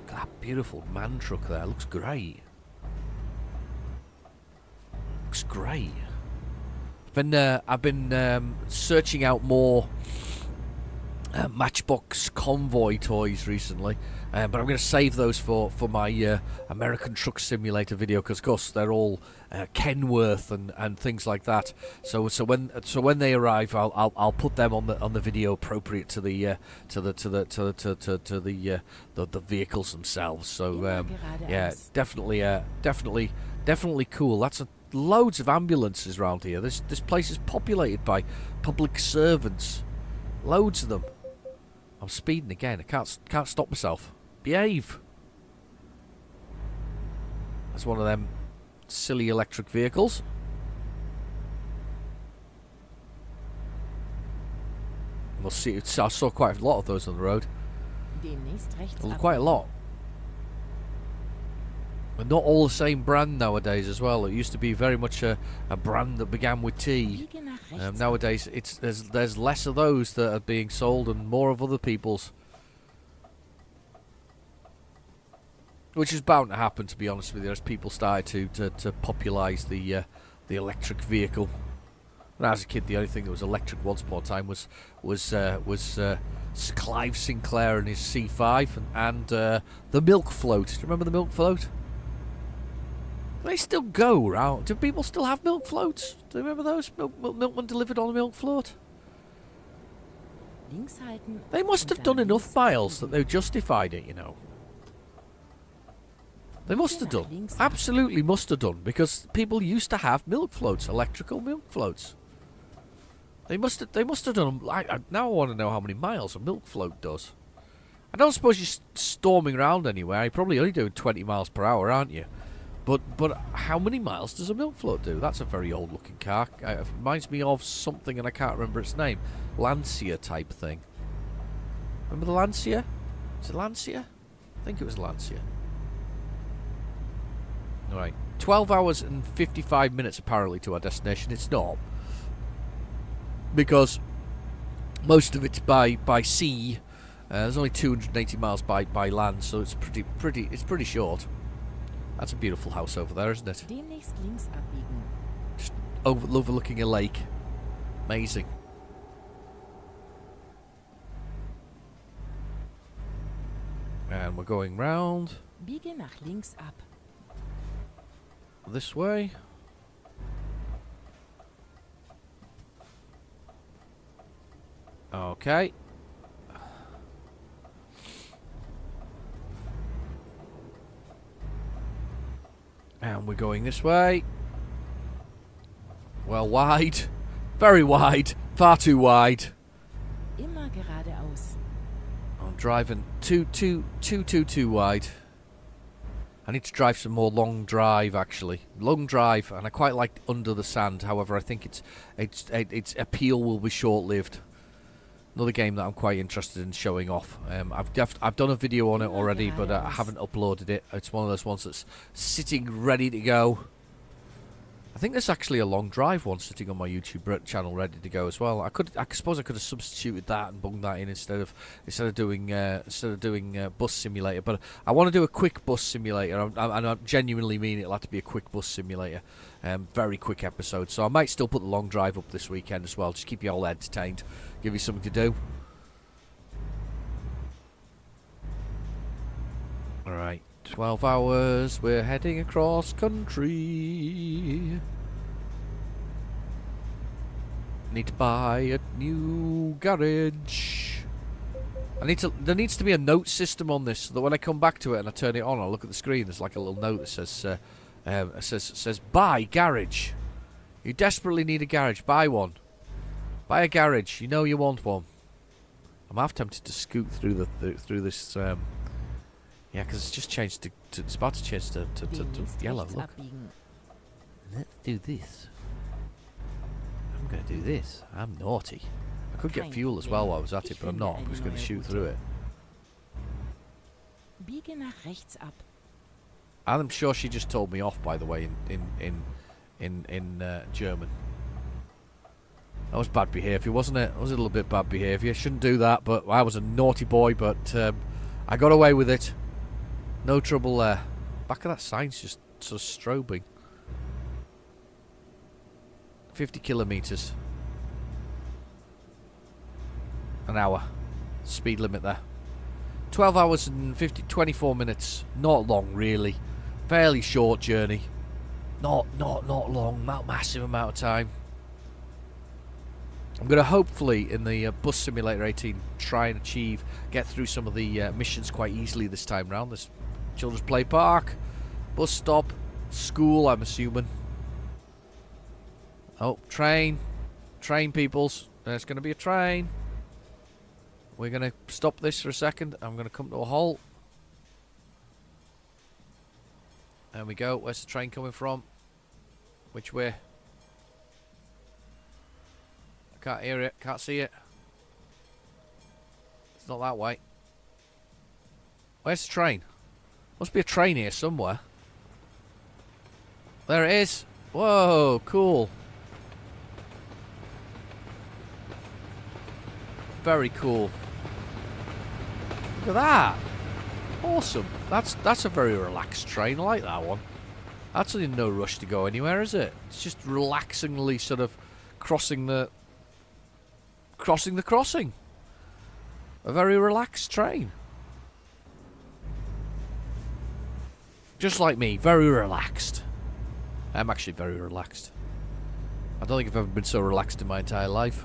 Speaker 2: Look at that beautiful man truck there. Looks great. Looks great. I've been searching out more Matchbox Convoy toys recently, but I'm going to save those for my American Truck Simulator video, because of course they're all Kenworth and things like that. So when they arrive, I'll put them on the video appropriate to the vehicles themselves. So yeah, definitely cool. That's loads of ambulances around here. This place is populated by public servants. Loads of them. I'm speeding again. I can't stop myself. Behave. That's one of them silly electric vehicles. We'll see. I saw quite a lot of those on the road. Quite a lot. But not all the same brand nowadays as well. It used to be very much a brand that began with T. Nowadays, there's less of those that are being sold and more of other people's. Which is bound to happen, to be honest with you, as people started to popularise the electric vehicle. When I was a kid, the only thing that was electric once upon a time was Clive Sinclair and his C5 and the milk float. Do you remember the milk float? They still go round. Do people still have milk floats? Do you remember those? Milkman delivered on a milk float?
Speaker 3: Links halten.
Speaker 2: They must have done enough miles that they justified it, you know. They must have done. Absolutely must have done. Because people used to have milk floats, electrical milk floats. They must have done them. Now I want to know how many miles a milk float does. I don't suppose you're storming around anywhere. You're probably only doing 20 miles per hour, aren't you? But how many miles does a milk float do? That's a very old looking car. It reminds me of something and I can't remember its name. Lancia type thing. Remember the Lancia? Is it Lancia? I think it was Lancia. Alright. 12 hours and 55 minutes apparently to our destination. It's not. Because most of it's by sea. There's only 280 miles by land, so it's pretty short. That's a beautiful house over there, isn't it?
Speaker 3: Demnächst links abbiegen.
Speaker 2: Just overlooking a lake. Amazing. And we're going round.
Speaker 3: Biege nach links ab.
Speaker 2: This way. Okay. And we're going this way. Well, wide. Very wide. Far too wide.
Speaker 3: Immer geradeaus.
Speaker 2: I'm driving too wide. I need to drive some more long drive, actually. Long drive, and I quite like under the sand. However, I think its appeal will be short-lived. Another game that I'm quite interested in showing off. I've done a video on it already, but I haven't uploaded it. It's one of those ones that's sitting ready to go. I think there's actually a long drive one sitting on my YouTube channel ready to go as well. I suppose I could have substituted that and bunged that in instead of doing bus simulator. But I want to do a quick bus simulator, and I genuinely mean it'll have to be a quick bus simulator. Very quick episode. So I might still put the long drive up this weekend as well. Just keep you all entertained, give you something to do. All right. 12 hours, we're heading across country. Need to buy a new garage. There needs to be a note system on this so that when I come back to it and I turn it on, I look at the screen, there's like a little note that says buy garage. You desperately need a garage, buy one. Buy a garage, you know you want one. I'm half tempted to scoot through this yeah, because it's just changed it's about to change to yellow, look. Let's do this. I'm going to do this. I'm naughty. I could get fuel as well while I was at it, but I'm not. I'm just going to shoot through it.
Speaker 3: Biege nach rechts ab.
Speaker 2: I'm sure she just told me off, by the way, in German. That was bad behaviour, wasn't it? It was a little bit bad behaviour. Shouldn't do that, but I was a naughty boy, but I got away with it. No trouble there. Back of that sign's just sort of strobing. 50 kilometres an hour. Speed limit there. 12 hours and 24 minutes. Not long, really. Fairly short journey. Not long. Not massive amount of time. I'm going to hopefully, in the Bus Simulator 18, try and get through some of the missions quite easily this time round. This children's play park, bus stop, school, I'm assuming. Oh, train peoples. There's going to be a train. We're going to stop this for a second. I'm going to come to a halt. There we go. Where's the train coming from? Which way? I can't hear it. Can't see it. It's not that way. Where's the train? Must be a train here somewhere. There it is. Whoa, cool. Very cool. Look at that. Awesome. That's a very relaxed train. I like that one. That's in no rush to go anywhere, is it? It's just relaxingly sort of crossing the crossing. A very relaxed train. Just like me, very relaxed. I'm actually very relaxed. I don't think I've ever been so relaxed in my entire life.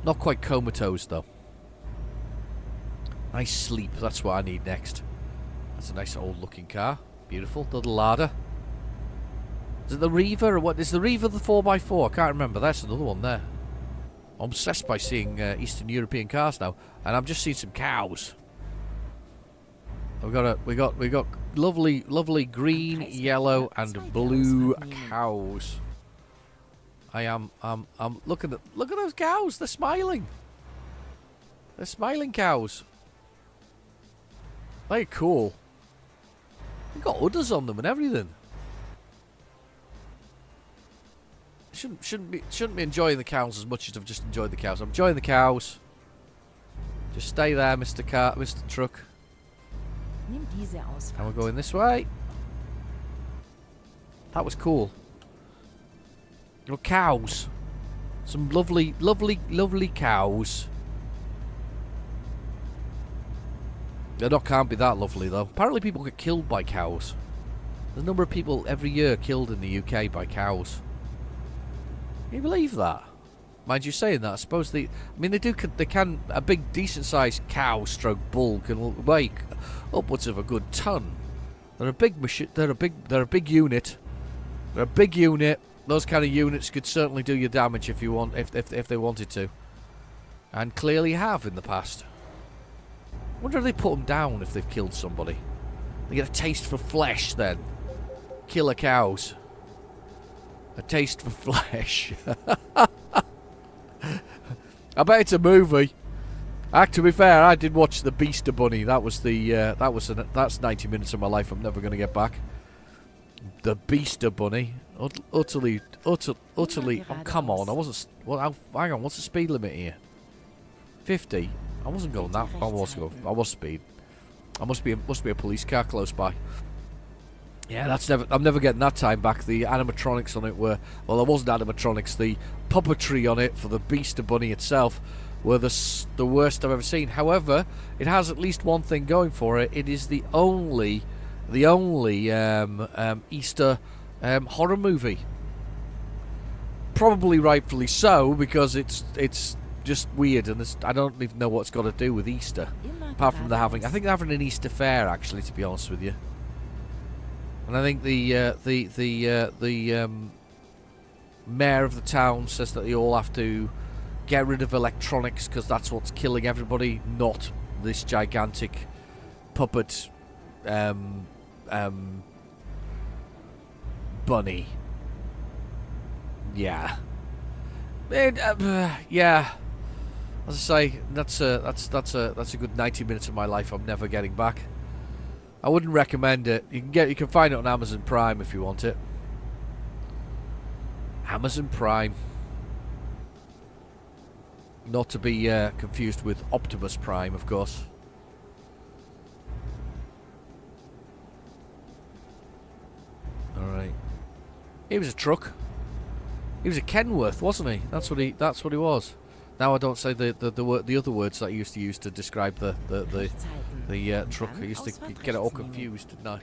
Speaker 2: Not quite comatose, though. Nice sleep, that's what I need next. That's a nice old-looking car. Beautiful, little ladder. Is it the Reaver, or what? Is the Reaver the 4x4? I can't remember. That's another one there. I'm obsessed by seeing Eastern European cars now, and I'm just seeing some cows. We got lovely green, yellow, and blue cows. I'm looking at those cows. They're smiling. They're smiling cows. They're cool. They've got udders on them and everything. Shouldn't be enjoying the cows as much as I've just enjoyed the cows. I'm enjoying the cows. Just stay there, Mr. Truck.
Speaker 3: Nimm diese Ausfahrt.
Speaker 2: And we're going this way. That was cool. Little cows. Some lovely cows. They can't be that lovely though. Apparently people get killed by cows. There's a number of people every year killed in the UK by cows. Can you believe that? Mind you saying that, I suppose they can, a big decent sized cow stroke bull can weigh upwards of a good ton. They're a big machine, they're a big unit. They're a big unit. Those kind of units could certainly do you damage if you want, if they wanted to. And clearly have in the past. I wonder if they put them down if they've killed somebody. They get a taste for flesh then. Killer cows. A taste for flesh. I bet it's a movie. To be fair, I did watch The Beaster Bunny. That's 90 minutes of my life I'm never going to get back. The Beaster Bunny. Utterly. Oh, come on. I wasn't. Well, hang on. What's the speed limit here? 50. I wasn't going that. I was speed. I must be a police car close by. Yeah, I'm never getting that time back. The animatronics on it were, well, there wasn't animatronics. The puppetry on it for the Beaster Bunny itself were the worst I've ever seen. However, it has at least one thing going for it. It is the only Easter horror movie. Probably rightfully so, because it's just weird, and I don't even know what it's got to do with Easter. Apart from I think they're having an Easter fair, actually, to be honest with you. And I think the mayor of the town says that they all have to get rid of electronics because that's what's killing everybody, not this gigantic puppet bunny. Yeah. Yeah. As I say, that's a good 90 minutes of my life I'm never getting back. I wouldn't recommend it. You can find it on Amazon Prime if you want it. Amazon Prime. Not to be confused with Optimus Prime, of course. Alright. He was a truck. He was a Kenworth, wasn't he? That's what he was. Now I don't say the other words that I used to use to describe the truck. I used to get it all confused, didn't I?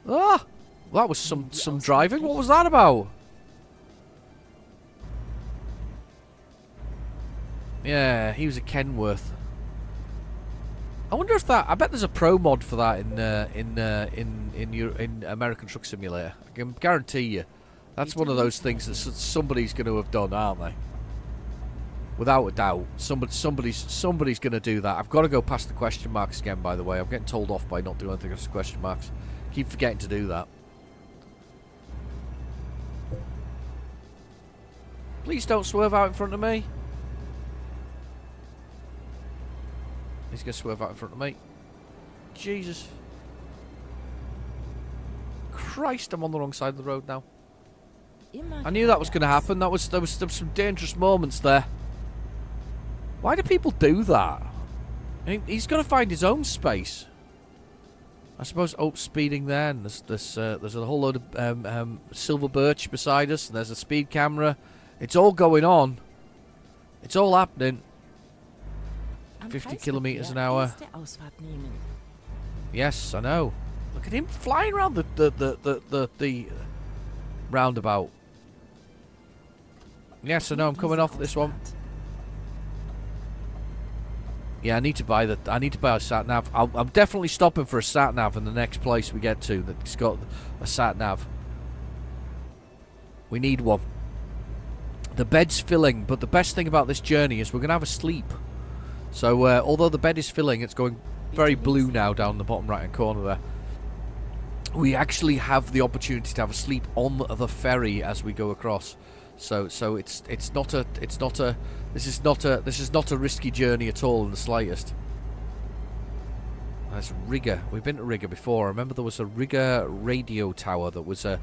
Speaker 2: Ah! That was some driving. What was that about? Yeah, he was a Kenworth. I wonder if I bet there's a pro mod for that in American Truck Simulator. I can guarantee you, that's one of those things that somebody's going to have done, aren't they? Without a doubt, somebody's going to do that. I've got to go past the question marks again, by the way. I'm getting told off by not doing anything past the question marks. Keep forgetting to do that. Please don't swerve out in front of me. He's going to swerve out in front of me. Jesus. Christ, I'm on the wrong side of the road now. I knew that was going to happen. There was some dangerous moments there. Why do people do that? He's got to find his own space. I suppose speeding there, and there's a whole load of silver birch beside us, and there's a speed camera. It's all going on. It's all happening. 50 kilometers an hour. Yes, I know. Look at him flying around the roundabout. Yes, I know. I'm coming off this one. Yeah, I need to buy a sat nav. I'm definitely stopping for a sat nav in the next place we get to that's got a sat nav. We need one. The bed's filling, but the best thing about this journey is we're gonna have a sleep. So although the bed is filling, it's going very blue now down the bottom right hand corner there. We actually have the opportunity to have a sleep on the ferry as we go across. So this is not a risky journey at all in the slightest. That's Riga. We've been to Riga before. I remember there was a Riga radio tower that was a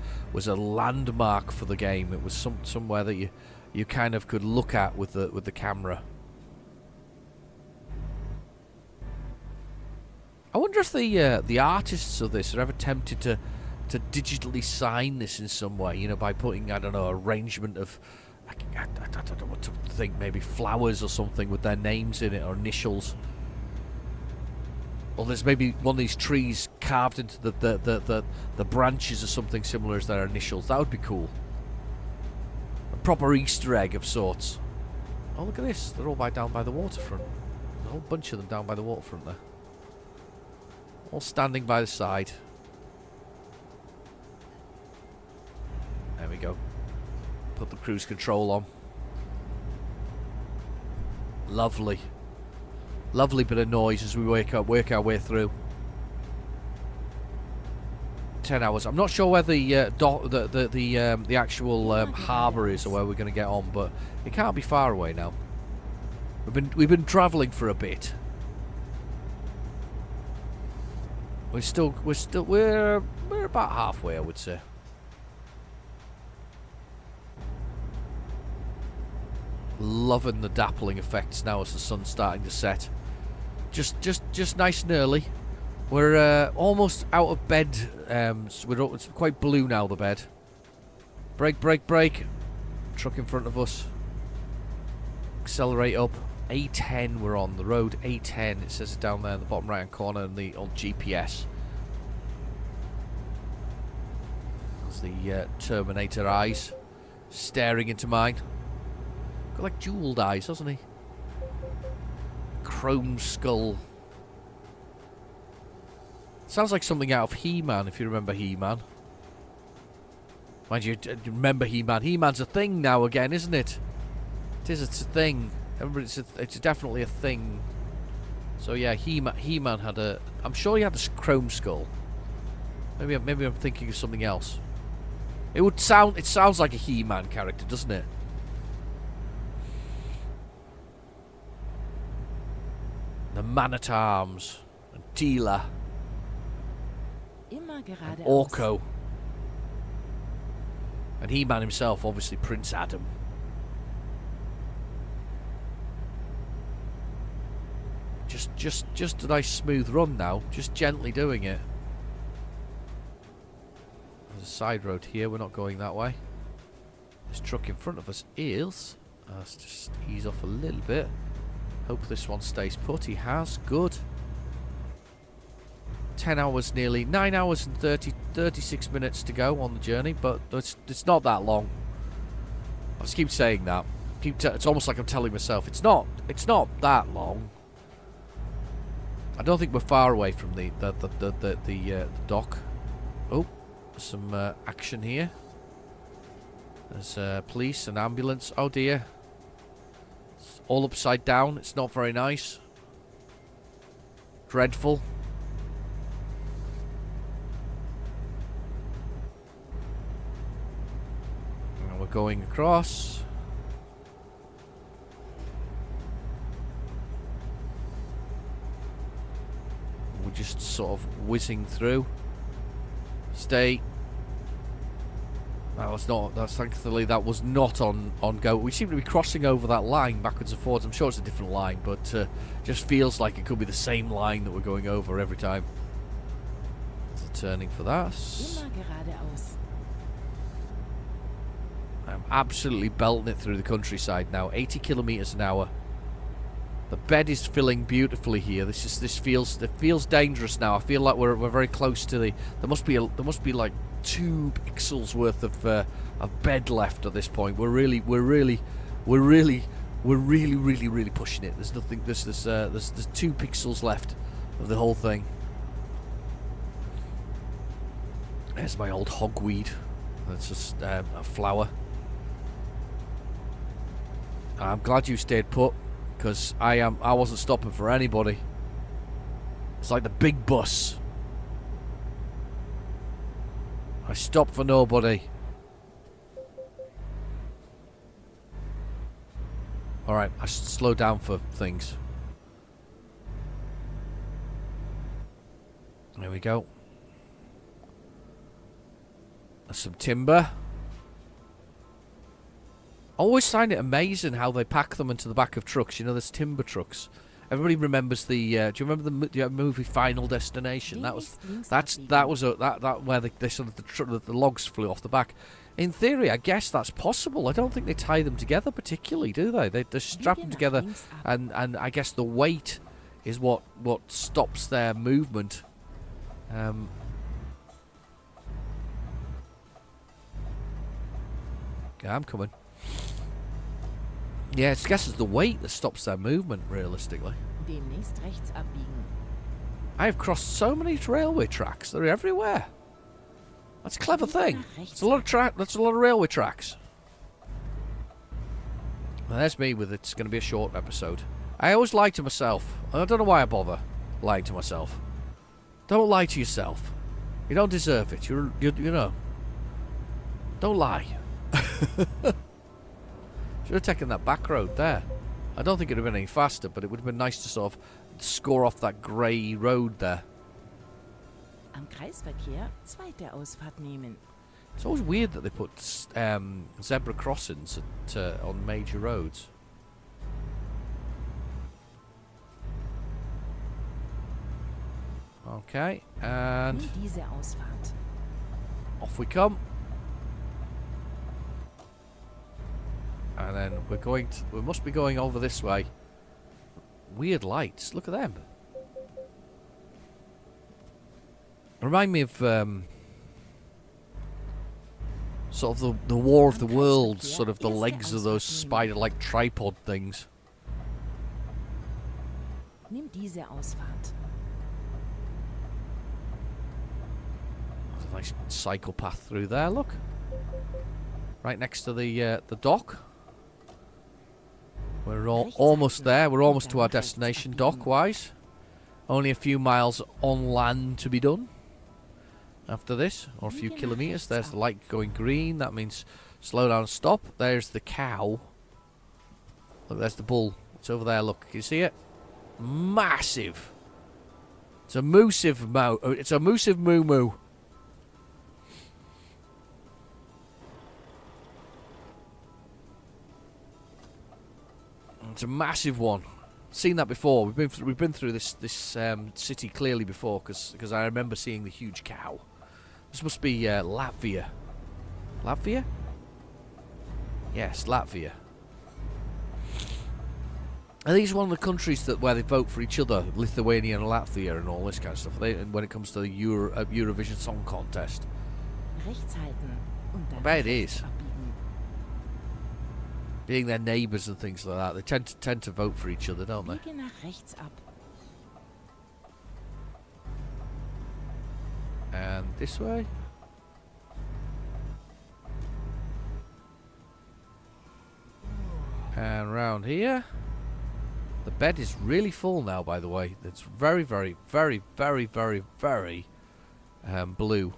Speaker 2: landmark for the game. It was somewhere that you kind of could look at with the camera. I wonder if the artists of this are ever tempted to digitally sign this in some way, you know, by putting, I don't know, arrangement of, I don't know what to think, maybe flowers or something with their names in it, or initials. Or there's maybe one of these trees carved into the branches or something similar as their initials. That would be cool. A proper Easter egg of sorts. Oh, look at this. They're all down by the waterfront. There's a whole bunch of them down by the waterfront there. All standing by the side. There we go. Put the cruise control on. Lovely. Lovely bit of noise as we work our way through. 10 hours. I'm not sure where the actual harbour is, or where we're going to get on, but it can't be far away now. We've been travelling for a bit. We're about halfway, I would say. Loving the dappling effects now as the sun's starting to set. Just nice and early. We're almost out of bed. It's quite blue now, the bed. Brake. Truck in front of us. Accelerate up. A10 we're on. The road A10. It says it down there in the bottom right hand corner in the old GPS. There's the Terminator eyes staring into mine. Got like jeweled eyes, doesn't he? Chrome skull. Sounds like something out of He-Man, if you remember He-Man. Mind you, remember He-Man. He-Man's a thing now again, isn't it? It's a thing. It's definitely a thing. So yeah, He-Man had a... I'm sure he had a chrome skull. Maybe I'm thinking of something else. It sounds like a He-Man character, doesn't it? The Man-at-Arms, and Tila, and Orko, and He-Man himself, obviously Prince Adam. Just a nice smooth run now, just gently doing it. There's a side road here, we're not going that way. This truck in front of us is... let's just ease off a little bit. Hope this one stays put. He has. Good. 10 hours nearly. 9 hours and 36 minutes to go on the journey, but it's not that long. I just keep saying that. It's almost like I'm telling myself it's not that long. I don't think we're far away from the dock. Oh, some action here. There's police and ambulance. Oh dear. All upside down. It's not very nice. Dreadful. And we're going across. We're just sort of whizzing through. Stay. Thankfully that was not on go. We seem to be crossing over that line backwards and forwards. I'm sure it's a different line, but just feels like it could be the same line that we're going over every time. So turning for that.
Speaker 3: Immer geradeaus.
Speaker 2: I'm absolutely belting it through the countryside now. 80 kilometers an hour. The bed is filling beautifully here. It feels dangerous now. I feel like we're very close to the. There must be like 2 pixels worth of bed left at this point. We're really pushing it. There's nothing. There's 2 pixels left of the whole thing. There's my old hogweed. That's just a flower. I'm glad you stayed put, because I wasn't stopping for anybody. It's like the big bus. I stopped for nobody. Alright, I should slow down for things. There we go. There's some timber. I always find it amazing how they pack them into the back of trucks. You know, there's timber trucks. Everybody remembers the. Do you remember the movie Final Destination? That was where they sort of the logs flew off the back. In theory, I guess that's possible. I don't think they tie them together particularly, do they? They strap them together, and I guess the weight is what stops their movement. Yeah, I'm coming. Yeah, I guess it's the weight that stops their movement, realistically.
Speaker 3: Demnächst rechts abbiegen.
Speaker 2: I have crossed so many railway tracks. They're everywhere. That's a clever thing. That's a lot of railway tracks. Well, there's me with it's going to be a short episode. I always lie to myself. I don't know why I bother lying to myself. Don't lie to yourself. You don't deserve it. You know. Don't lie. Should have taken that back road there. I don't think it would have been any faster, but it would have been nice to sort of score off that grey road there.
Speaker 3: Am Kreisverkehr zweite Ausfahrt nehmen.
Speaker 2: It's always weird that they put zebra crossings on major roads. Okay, and
Speaker 3: Nimm diese Ausfahrt.
Speaker 2: off we come. And then we must be going over this way. Weird lights. Look at them. Remind me of sort of the War of the Worlds, sort of the legs of those spider-like tripod things.
Speaker 3: Nimm diese Ausfahrt.
Speaker 2: There's a nice cycle path through there, look. Right next to the dock. We're almost there. We're almost to our destination, dock-wise. Only a few miles on land to be done after this, or a few kilometres. There's the light going green. That means slow down and stop. There's the cow. Look, there's the bull. It's over there, look. Can you see it? Massive. It's a moosive moo-moo. It's a massive one. Seen that before. We've been through this city clearly before, because I remember seeing the huge cow. This must be Latvia. Latvia? Yes, Latvia. Are these one of the countries where they vote for each other? Lithuania and Latvia and all this kind of stuff. When it comes to the Eurovision Song Contest.
Speaker 3: Rechts halten und dann
Speaker 2: I bet it
Speaker 3: rechts
Speaker 2: is.
Speaker 3: abbiegen.
Speaker 2: Being their neighbours and things like that, they tend to vote for each other, don't they?
Speaker 3: Biege nach rechts ab.
Speaker 2: And this way. And round here. The bed is really full now, by the way. It's very, very, very, very, very, very blue.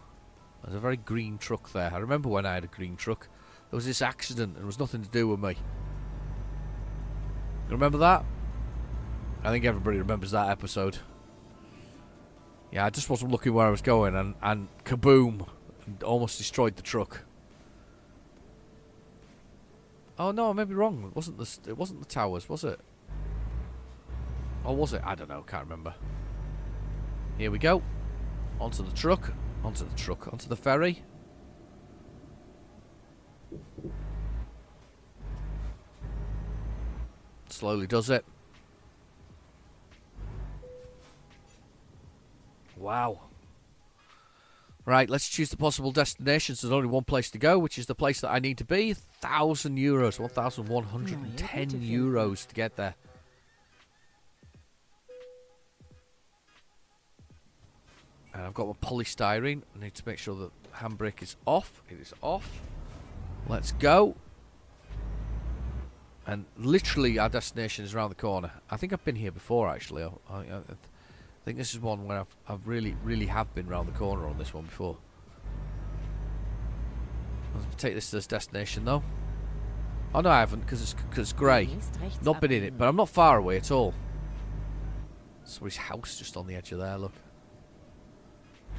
Speaker 2: There's a very green truck there. I remember when I had a green truck. There was this accident and it was nothing to do with me. Remember that? I think everybody remembers that episode. Yeah, I just wasn't looking where I was going and kaboom! And almost destroyed the truck. Oh no, I may be wrong. It wasn't the towers, was it? Or was it? I don't know. Can't remember. Here we go. Onto the truck. Onto the truck. Onto the ferry. Slowly does it. Wow. Right, let's choose the possible destinations. There's only one place to go, which is the place that I need to be. 1,000 euros. 1,110 euros to get there. And I've got my polystyrene. I need to make sure that the handbrake is off. It is off. Let's go. And literally our destination is around the corner. I think I've been here before, actually. I think this is one where I've really have been round the corner on this one before. Let's take this to this destination, though. Oh, no, I haven't, because it's grey. Not been in it, but I'm not far away at all. So his house just on the edge of there, look.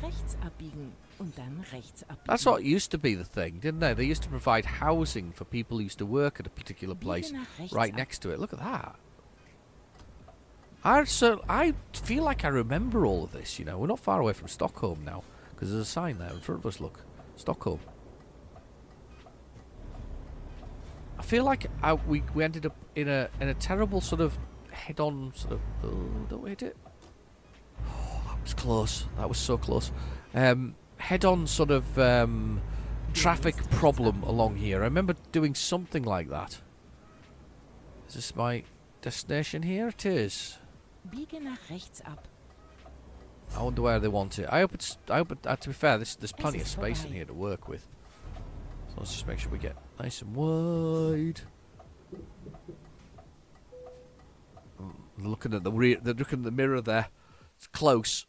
Speaker 3: Rechts abbiegen und dann rechts abbiegen.
Speaker 2: That's what used to be the thing, didn't they? They used to provide housing for people who used to work at a particular place right next to it. Look at that. I feel like I remember all of this, you know. We're not far away from Stockholm now, because there's a sign there in front of us, look. Stockholm. I feel like we ended up in a terrible sort of head-on sort of... Oh, don't hit it. Oh, that was close. That was so close. Head-on sort of traffic problem along here. I remember doing something like that. Is this my destination here? It is.
Speaker 3: Biege nach rechts ab.
Speaker 2: I wonder where they want it. I hope to be fair, there's plenty of space in here to work with. So let's just make sure we get nice and wide. Looking at the rear, they're looking at the mirror there. It's close.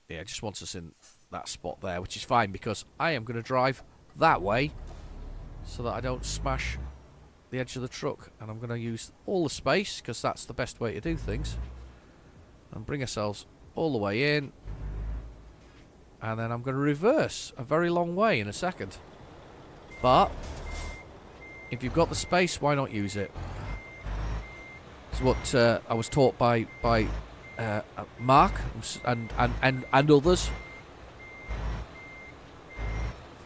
Speaker 2: Yeah, it just wants us in that spot there, which is fine because I am going to drive that way so that I don't smash the edge of the truck, and I'm going to use all the space because that's the best way to do things, and bring ourselves all the way in, and then I'm going to reverse a very long way in a second. But if you've got the space, why not use it? It's what I was taught by Mark and others,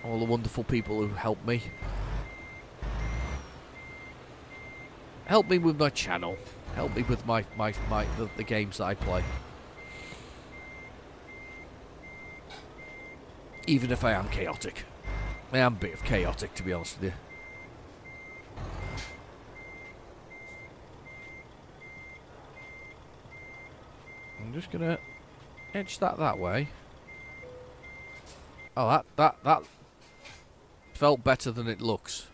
Speaker 2: all the wonderful people who helped me. Help me with my channel. Help me with the games that I play. Even if I am chaotic. I am a bit of chaotic, to be honest with you. I'm just gonna edge that way. Oh, that felt better than it looks.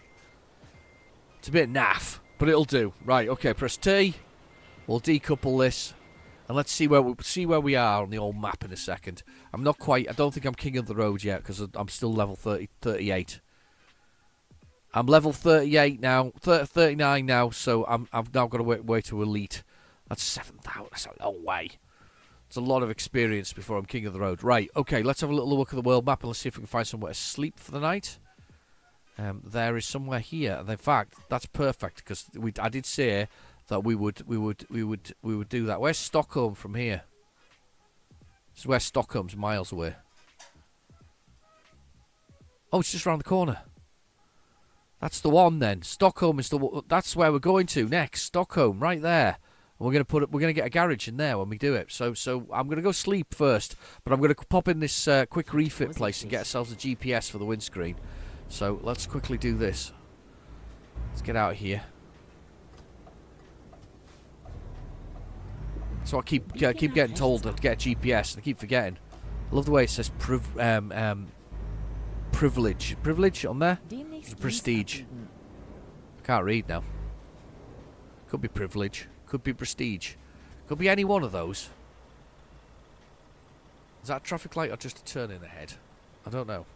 Speaker 2: It's a bit naff. But it'll do. Right, okay, press T. We'll decouple this. And let's see where we are on the old map in a second. I'm not quite... I don't think I'm king of the road yet, because I'm still level 38. I'm level 38 now. 39 now, so I've now got to way to elite. That's 7,000. That's a long way. It's a lot of experience before I'm king of the road. Right, okay, let's have a little look at the world map and let's see if we can find somewhere to sleep for the night. There is somewhere here, and in fact, that's perfect because I did say that we would do that. Where's Stockholm from here? This is where Stockholm's miles away. Oh, it's just around the corner. That's the one then. Stockholm is that's where we're going to next. Stockholm, right there. And we're gonna get a garage in there when we do it. So I'm gonna go sleep first, but I'm gonna pop in this quick refit place and get ourselves a GPS for the windscreen. So let's quickly do this. Let's get out of here. So I keep getting told to get a GPS, and I keep forgetting. I love the way it says privilege on there. Prestige. I can't read now. Could be privilege. Could be prestige. Could be any one of those. Is that a traffic light or just a turn in ahead? I don't know.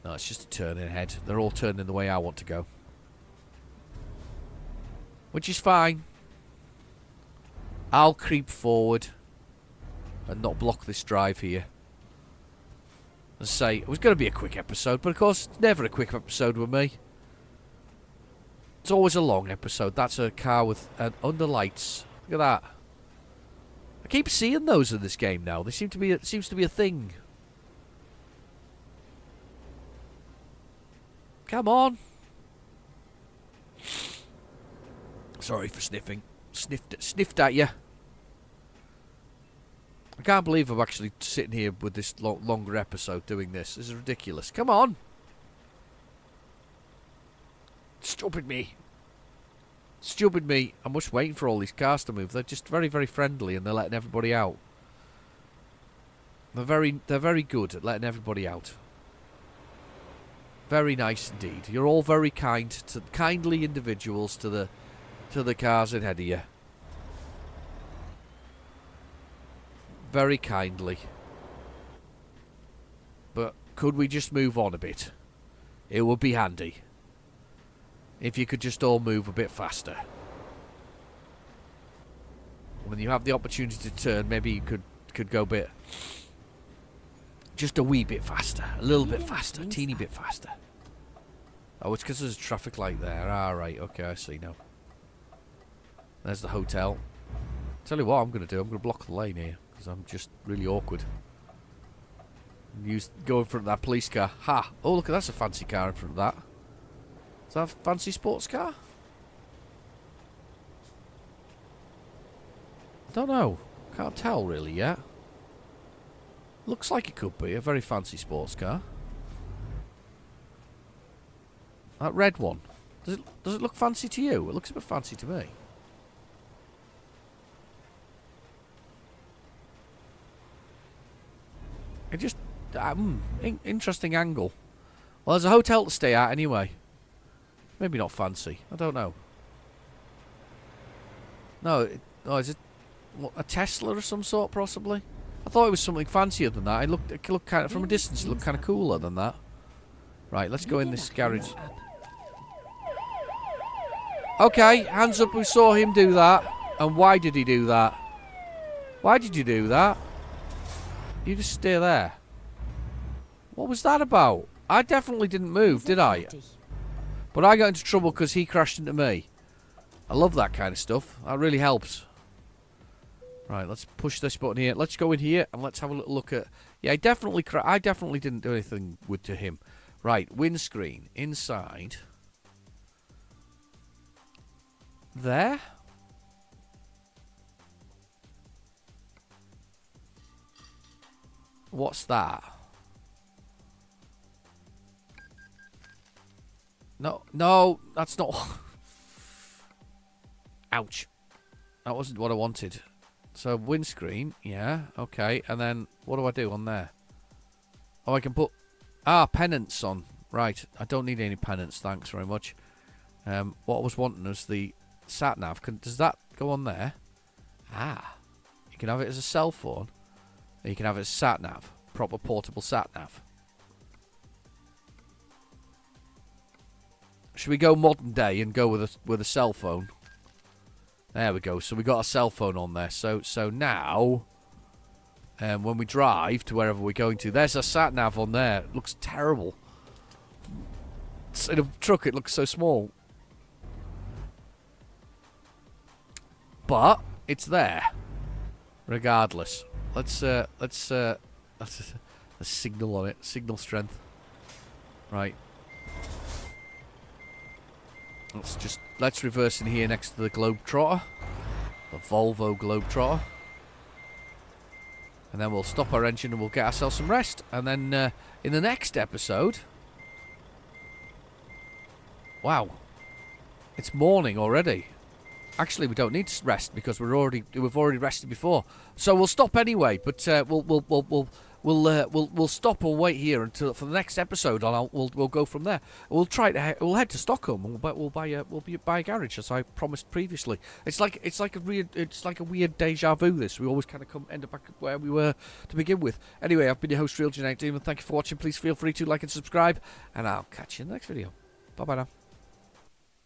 Speaker 2: No, it's just a turn in ahead. They're all turning the way I want to go. Which is fine. I'll creep forward and not block this drive here. and say it was going to be a quick episode, but of course, it's never a quick episode with me. It's always a long episode. That's a car with under lights. Look at that. I keep seeing those in this game now. They seem to be. It seems to be a thing. Come on. Sorry for sniffing. Sniffed at you. I can't believe I'm actually sitting here with this longer episode doing this. This is ridiculous. Come on. Stupid me. Stupid me. I'm just waiting for all these cars to move. They're just very, very friendly and they're letting everybody out. They're very good at letting everybody out. Very nice indeed. You're all very kindly individuals to the cars ahead of you. Very kindly. But could we just move on a bit? It would be handy. If you could just all move a bit faster. When you have the opportunity to turn, maybe you could go a bit... Just a wee bit faster. A little bit faster. A teeny bit faster. Oh, it's because there's a traffic light there. Ah, right. Okay, I see now. There's the hotel. Tell you what I'm going to do. I'm going to block the lane here. Because I'm just really awkward. Go in front of that police car. Ha! Oh, look, that's a fancy car in front of that. Is that a fancy sports car? I don't know. Can't tell really yet. Looks like it could be a very fancy sports car. That red one. Does it look fancy to you? It looks a bit fancy to me. It just... interesting angle. Well, there's a hotel to stay at anyway. Maybe not fancy. I don't know. No, is it what, a Tesla of some sort, possibly? I thought it was something fancier than that. It looked kind of, from a distance, it looked kind of cooler than that. Right, let's go in this garage. Okay, hands up, we saw him do that. And why did he do that? Why did you do that? You just stay there. What was that about? I definitely didn't move, did I? But I got into trouble because he crashed into me. I love that kind of stuff. That really helps. Right, let's push this button here. Let's go in here and let's have a little look at... Yeah, I definitely didn't do anything to him. Right, windscreen. Inside. There. What's that? No, that's not... Ouch. That wasn't what I wanted. So, windscreen, yeah, okay. And then, what do I do on there? Oh, I can put... pennants on. Right, I don't need any pennants, thanks very much. What I was wanting was the sat-nav. Does that go on there? You can have it as a cell phone. Or you can have it as sat-nav. Proper portable sat-nav. Should we go modern day and go with a cell phone? There we go. So we got a cell phone on there. So now, when we drive to wherever we're going to, there's a sat nav on there. It looks terrible. In a truck, it looks so small, but it's there, regardless. Let's signal on it. Signal strength. Right. Let's reverse in here next to the Globetrotter. The Volvo Globetrotter. And then we'll stop our engine and we'll get ourselves some rest. And then in the next episode... Wow. It's morning already. Actually, we don't need to rest because we've already rested before. So we'll stop anyway, but we'll stop and wait here until for the next episode. And we'll go from there. We'll head to Stockholm. And we'll buy a garage as I promised previously. It's like a weird deja vu. This we always kind of end up back where we were to begin with. Anyway, I've been your host, Real Genetic Demon. Thank you for watching. Please feel free to like and subscribe, and I'll catch you in the next video. Bye bye now.